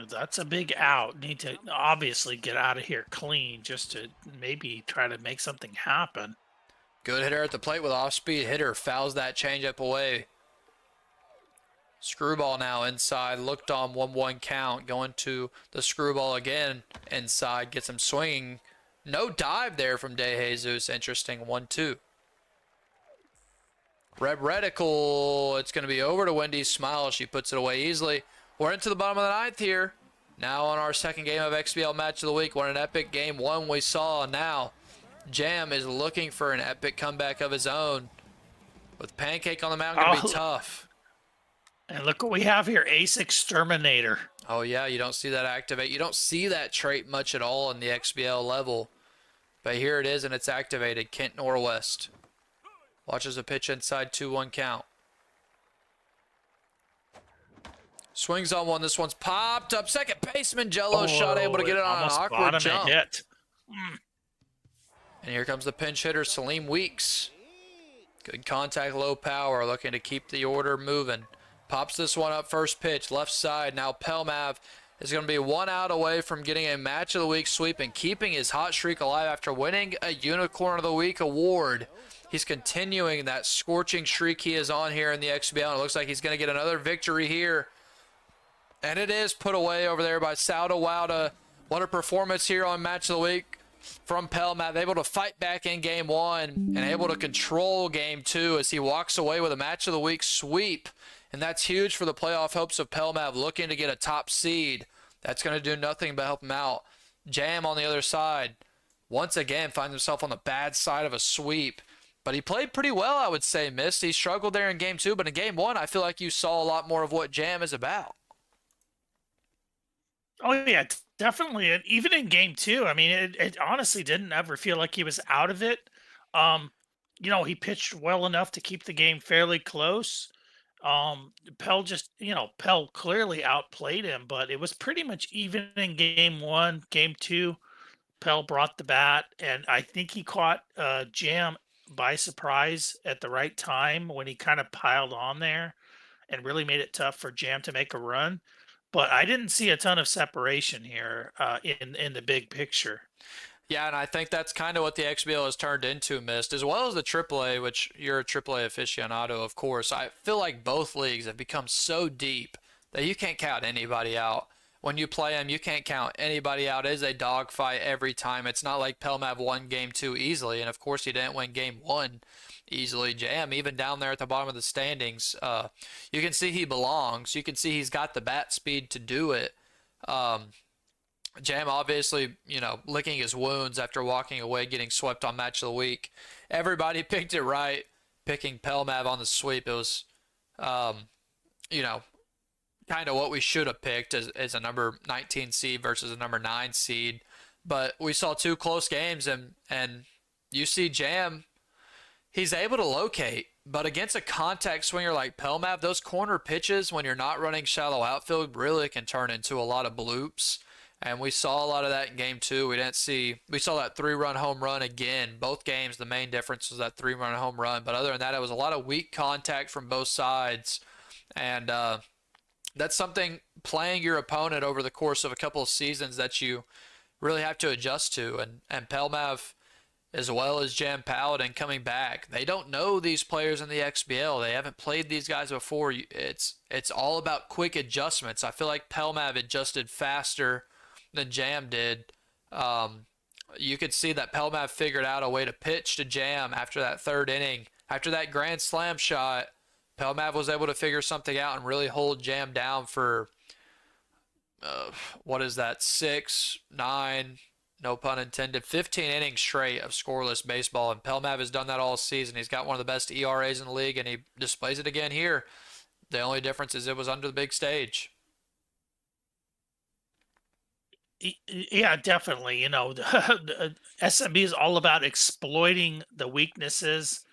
That's a big out. Need to obviously get out of here clean just to maybe try to make something happen. Good hitter at the plate with off-speed hitter. Fouls that changeup away. Screwball now inside. Looked on 1-1 count. Going to the screwball again inside. Gets him swinging No dive there from De Jesus. Interesting. 1-2. Red Reticle. It's going to be over to Wendy's Smile. She puts it away easily. We're into the bottom of the ninth here. Now on our second game of XBL Match of the Week. What an epic game one we saw. Now Jam is looking for an epic comeback of his own. With Pancake on the mound, going to be tough. And look what we have here, Ace Exterminator. Oh, yeah, you don't see that activate. You don't see that trait much at all in the XBL level. But here it is, and it's activated. Kent Norwest. Watches a pitch inside 2-1 count. Swings on one. This one's popped up. Second baseman Jello shot, able to get it on an awkward jump. Hit. And here comes the pinch hitter, Salim Weeks. Good contact, low power, looking to keep the order moving. Pops this one up, first pitch, left side. Now Pelmav is going to be 1 out away from getting a Match of the Week sweep and keeping his hot streak alive after winning a Unicorn of the Week award. He's continuing that scorching streak he is on here in the XBL, and it looks like he's going to get another victory here. And it is put away over there by Sauda Wowda. What a performance here on Match of the Week from Pelmav, able to fight back in game one and able to control game two as he walks away with a Match of the Week sweep. And that's huge for the playoff hopes of Pelmav, looking to get a top seed. That's going to do nothing but help him out. Jam on the other side, once again, finds himself on the bad side of a sweep. But he played pretty well, I would say, Mist. He struggled there in game two, but in game one, I feel like you saw a lot more of what Jam is about. Oh, yeah, definitely. And even in game two, I mean, it honestly didn't ever feel like he was out of it. He pitched well enough to keep the game fairly close. Pell clearly outplayed him, but it was pretty much even in game one. Game two, Pell brought the bat, and I think he caught Jam by surprise at the right time when he kind of piled on there and really made it tough for Jam to make a run. But I didn't see a ton of separation here in the big picture. Yeah, and I think that's kind of what the XBL has turned into, Mist, as well as the AAA, which you're a AAA aficionado, of course. I feel like both leagues have become so deep that you can't count anybody out. When you play them, you can't count anybody out. It is a dogfight every time. It's not like Pelmav won game two easily, and of course he didn't win game one easily. Jam, even down there at the bottom of the standings, you can see he belongs. You can see he's got the bat speed to do it. Jam obviously, licking his wounds after walking away, getting swept on Match of the Week. Everybody picked it right, picking Pelmav on the sweep. It was, kind of what we should have picked as a number 19 seed versus a number 9 seed. But we saw two close games, and you see Jam, he's able to locate. But against a contact swinger like Pelmav, those corner pitches, when you're not running shallow outfield, really can turn into a lot of bloops. And we saw a lot of that in game two. We saw that 3-run home run again. Both games, the main difference was that 3-run home run. But other than that, it was a lot of weak contact from both sides. And that's something, playing your opponent over the course of a couple of seasons, that you really have to adjust to. And Pelmav, as well as Jampaladin coming back, they don't know these players in the XBL. They haven't played these guys before. It's all about quick adjustments. I feel like Pelmav adjusted faster than Jam did. You could see that Pelmav figured out a way to pitch to Jam after that third inning. After that grand slam shot, Pelmav was able to figure something out and really hold Jam down for, 6, 9, no pun intended, 15 innings straight of scoreless baseball. And Pelmav has done that all season. He's got one of the best ERAs in the league, and he displays it again here. The only difference is it was under the big stage. Yeah, definitely. SMB is all about exploiting the weaknesses,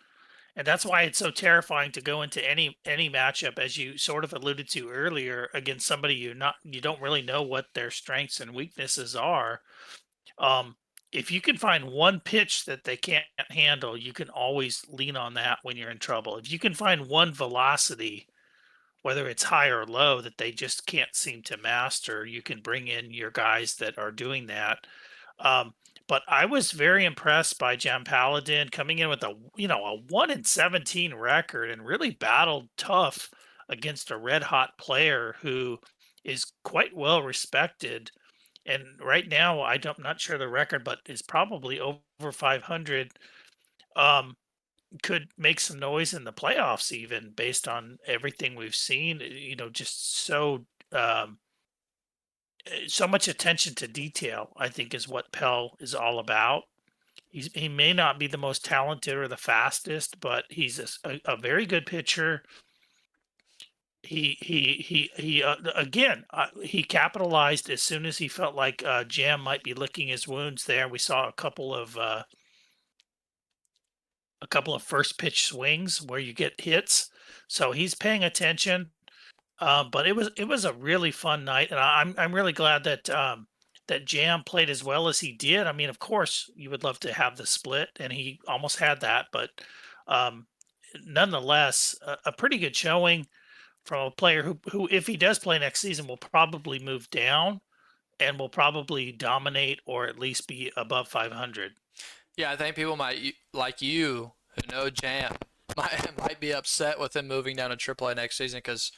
and that's why it's so terrifying to go into any matchup, as you sort of alluded to earlier, against somebody you don't really know what their strengths and weaknesses are. If you can find one pitch that they can't handle, you can always lean on that when you're in trouble. If you can find one velocity, whether it's high or low, that they just can't seem to master, you can bring in your guys that are doing that. But I was very impressed by Jampaladin coming in with a 1-17 record and really battled tough against a red hot player who is quite well respected and right now I'm not sure the record, but is probably over 500. Um, could make some noise in the playoffs, even based on everything we've seen. Just so much attention to detail, I think, is what Pell is all about. He may not be the most talented or the fastest, but he's a very good pitcher. He capitalized as soon as he felt like Jam might be licking his wounds there. We saw a couple of first pitch swings where you get hits, so he's paying attention. But it was a really fun night, and I'm really glad that that Jam played as well as he did. I mean, of course, you would love to have the split, and he almost had that, but um, nonetheless, a pretty good showing from a player who, if he does play next season, will probably move down and will probably dominate or at least be above 500. Yeah, I think people like you who know Jam might be upset with him moving down to AAA next season because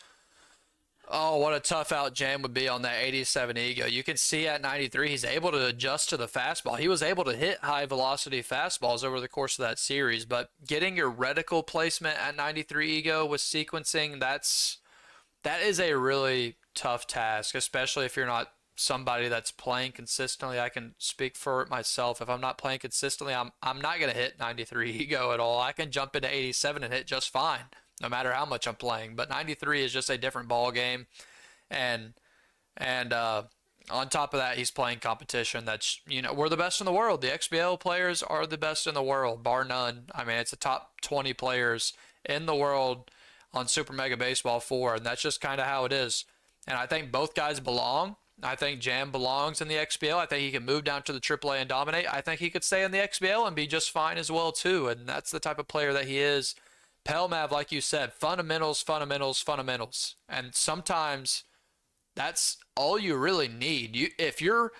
oh, what a tough out Jam would be on that 87 ego. You can see at 93 he's able to adjust to the fastball. He was able to hit high velocity fastballs over the course of that series, but getting your reticle placement at 93 ego with sequencing, that is a really tough task, especially if you're not somebody that's playing consistently. I can speak for it myself. If I'm not playing consistently, I'm not going to hit 93 ego at all. I can jump into 87 and hit just fine, no matter how much I'm playing. But 93 is just a different ball game, and on top of that, he's playing competition that's, we're the best in the world. The XBL players are the best in the world, bar none. I mean, it's the top 20 players in the world on Super Mega Baseball 4, and that's just kind of how it is. And I think both guys belong. I think Jam belongs in the XBL. I think he can move down to the AAA and dominate. I think he could stay in the XBL and be just fine as well, too. And that's the type of player that he is. Pelmav, like you said, fundamentals, fundamentals, fundamentals. And sometimes that's all you really need. If you're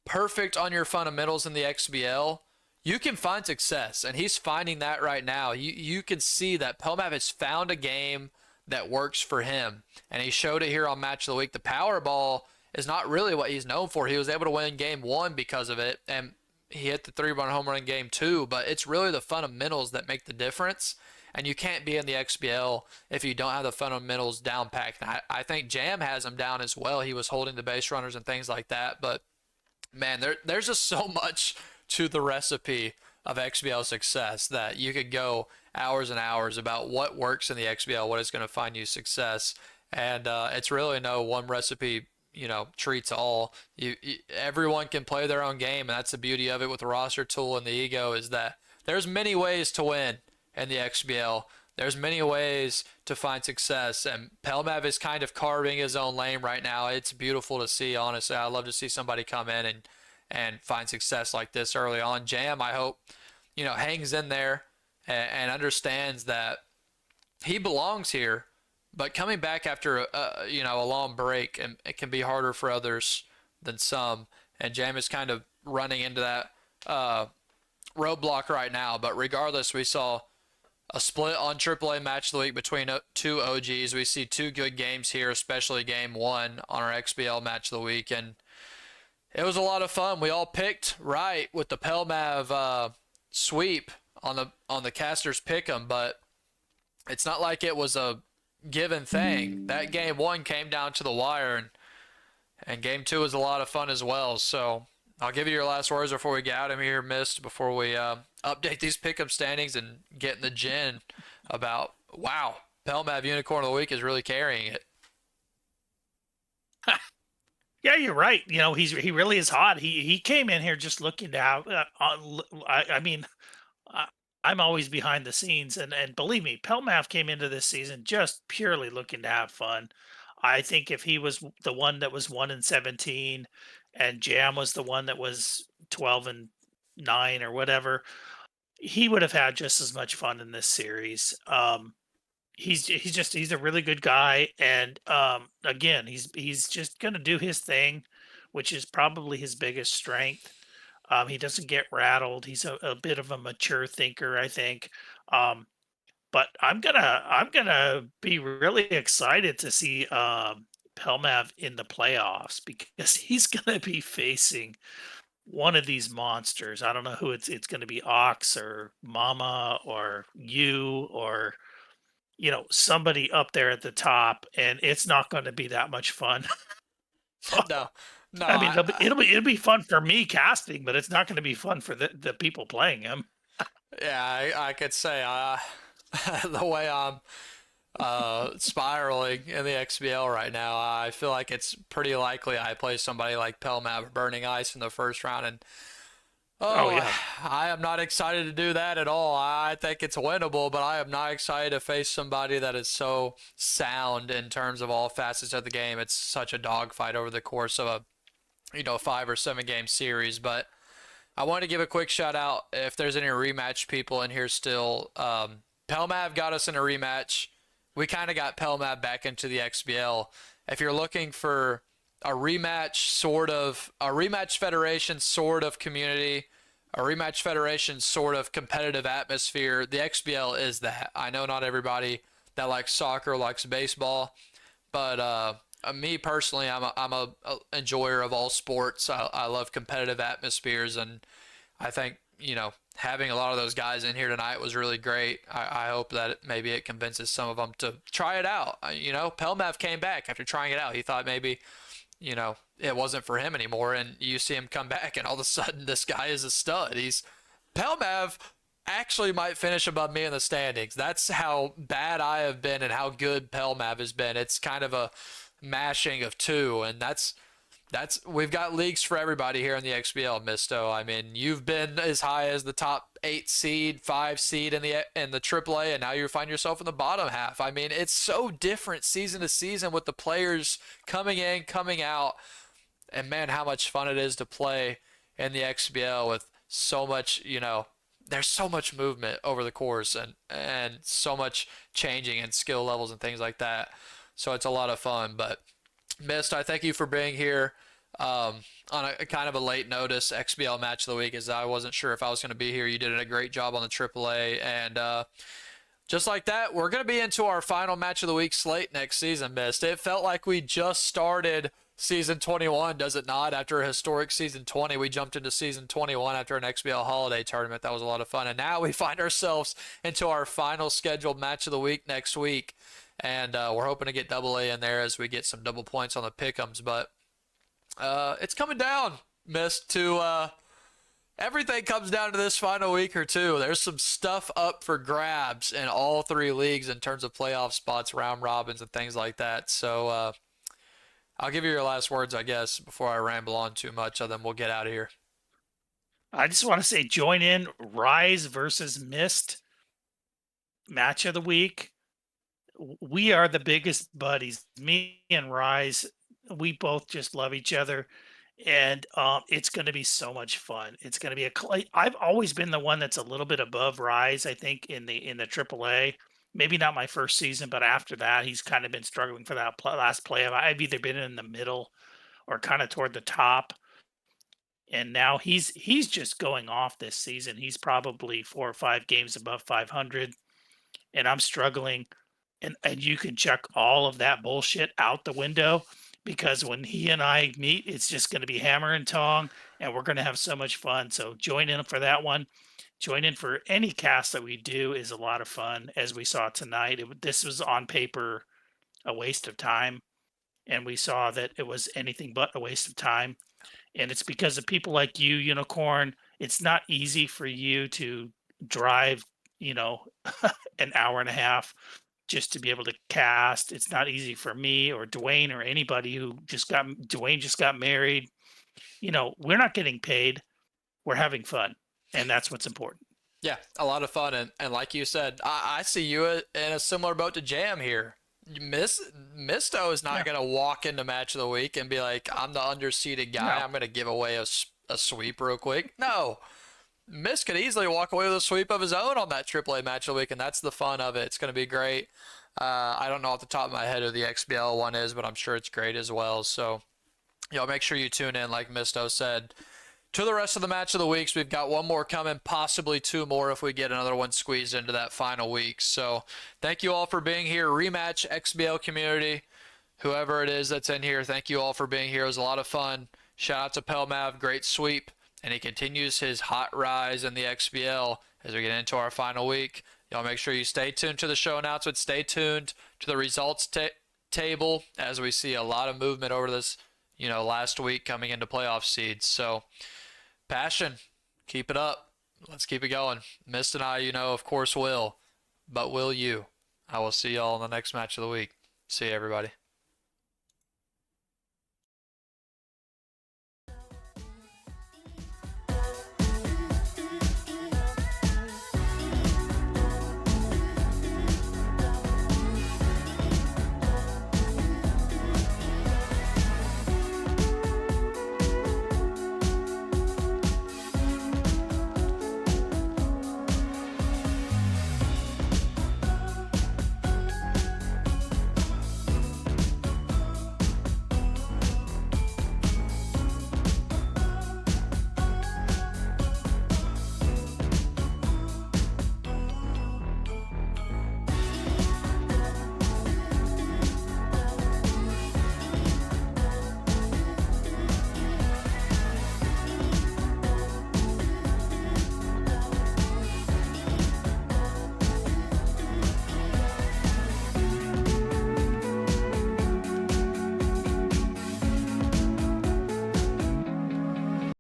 perfect on your fundamentals in the XBL, you can find success. And he's finding that right now. You can see that Pelmav has found a game that works for him, and he showed it here on Match of the Week. The Powerball is not really what he's known for. He was able to win game 1 because of it, and he hit the 3-run home run in game 2, but it's really the fundamentals that make the difference, and you can't be in the XBL if you don't have the fundamentals down packed. I think Jam has them down as well. He was holding the base runners and things like that, but man, there's just so much to the recipe of XBL success that you could go hours and hours about what works in the XBL, what is going to find you success. And it's really no one recipe, treats all. Everyone can play their own game, and that's the beauty of it with the roster tool and the ego, is that there's many ways to win in the XBL. There's many ways to find success, and Pelmav is kind of carving his own lane right now. It's beautiful to see, honestly. I love to see somebody come in and find success like this early on. Jam, I hope, hangs in there and understands that he belongs here, but coming back after a long break, and it can be harder for others than some. And Jam is kind of running into that roadblock right now. But regardless, we saw a split on AAA Match of the Week between two OGs. We see two good games here, especially game 1 on our XBL Match of the Week, and it was a lot of fun. We all picked right with the Pelmav sweep on the casters pick'em, but it's not like it was a given thing. That game 1 came down to the wire, and game 2 was a lot of fun as well. So I'll give you your last words before we get out of here, Mist, before we update these pick'em standings and get in the gin about, wow, Pelmav Unicorn of the Week is really carrying it. Yeah, you're right. He really is hot. He came in here just looking to have. I mean, I'm always behind the scenes, and believe me, Pelmav came into this season just purely looking to have fun. I think if he was the one that was 1-17, and Jam was the one that was 12-9 or whatever, he would have had just as much fun in this series. He's a really good guy, and again, he's just gonna do his thing, which is probably his biggest strength. He doesn't get rattled. He's a bit of a mature thinker, I think. But I'm gonna be really excited to see Pelmav in the playoffs because he's going to be facing one of these monsters. I don't know who it's going to be, Ox or Mama or you or somebody up there at the top, and it's not going to be that much fun. No, no, I mean, it'll be fun for me casting, but it's not going to be fun for the people playing him. yeah, I could say the way I'm spiraling in the XBL right now, I feel like it's pretty likely I play somebody like Pelmav or Burning Ice in the first round, and Oh, yeah. I am not excited to do that at all. I think it's winnable, but I am not excited to face somebody that is so sound in terms of all facets of the game. It's such a dogfight over the course of a 5 or 7 game series. But I want to give a quick shout out if there's any rematch people in here still. Pelmav got us in a rematch. We kind of got Pelmav back into the XBL. If you're looking for a rematch federation sort of community, a rematch federation sort of competitive atmosphere, the XBL is that. I know not everybody that likes soccer likes baseball, but me personally, I'm a enjoyer of all sports. I love competitive atmospheres, and I think having a lot of those guys in here tonight was really great. I hope that maybe it convinces some of them to try it out. Pelmav came back after trying it out. He thought maybe it wasn't for him anymore, and you see him come back, and all of a sudden this guy is a stud. Pelmav actually might finish above me in the standings. That's how bad I have been and how good Pelmav has been. It's kind of a mashing of two, and that's we've got leagues for everybody here in the XBL, Misto. I mean, you've been as high as the top 8 seed, 5 seed in the AAA, and now you find yourself in the bottom half. I mean, it's so different season to season with the players coming in, coming out, and man, how much fun it is to play in the XBL with so much, there's so much movement over the course and so much changing in skill levels and things like that. So it's a lot of fun, but Mist, I thank you for being here on a kind of a late notice XBL match of the week, as I wasn't sure if I was going to be here. You did a great job on the AAA, and just like that, we're going to be into our final match of the week slate next season, Mist. It felt like we just started season 21, does it not? After a historic season 20, we jumped into season 21 after an XBL holiday tournament. That was a lot of fun, and now we find ourselves into our final scheduled match of the week next week. And we're hoping to get AA in there as we get some double points on the pick'ems. But it's coming down, Mist, to everything comes down to this final week or two. There's some stuff up for grabs in all 3 leagues in terms of playoff spots, round robins, and things like that. So I'll give you your last words, I guess, before I ramble on too much, and then we'll get out of here. I just want to say, join in Rise versus Mist match of the week. We are the biggest buddies. Me and Rise, we both just love each other, and it's going to be so much fun. It's going to be I've always been the one that's a little bit above Rise, I think, in the AAA. Maybe not my first season, but after that, he's kind of been struggling for that last playoff. I've either been in the middle or kind of toward the top, and now he's just going off this season. He's probably 4 or 5 games above 500, and I'm struggling. And you can chuck all of that bullshit out the window, because when he and I meet, it's just going to be hammer and tong, and we're going to have so much fun. So join in for that one. Join in for any cast that we do is a lot of fun, as we saw tonight. This was on paper a waste of time, and we saw that it was anything but a waste of time. And it's because of people like you, Unicorn. It's not easy for you to drive, an hour and a half just to be able to cast. It's not easy for me or Dwayne or anybody Dwayne just got married. We're not getting paid. We're having fun. And that's what's important. Yeah, a lot of fun. And like you said, I see you in a similar boat to Jam here. Misto is not going to walk into match of the week and be like, I'm the underseeded guy. No. I'm going to give away a sweep real quick. No. Mist could easily walk away with a sweep of his own on that AAA match of the week, and that's the fun of it. It's going to be great. I don't know off the top of my head who the XBL one is, but I'm sure it's great as well. So, make sure you tune in, like Misto said, to the rest of the match of the weeks. We've got one more coming, possibly 2 more if we get another one squeezed into that final week. So, thank you all for being here. Rematch XBL community. whoever it is that's in here, thank you all for being here. It was a lot of fun. Shout out to Pelmav, great sweep. And he continues his hot rise in the XBL as we get into our final week. Y'all make sure you stay tuned to the show announcements. Stay tuned to the results table as we see a lot of movement over this, last week coming into playoff seeds. So, Passion, keep it up. Let's keep it going. Mist and I, of course will. But will you? I will see y'all in the next match of the week. See you, everybody.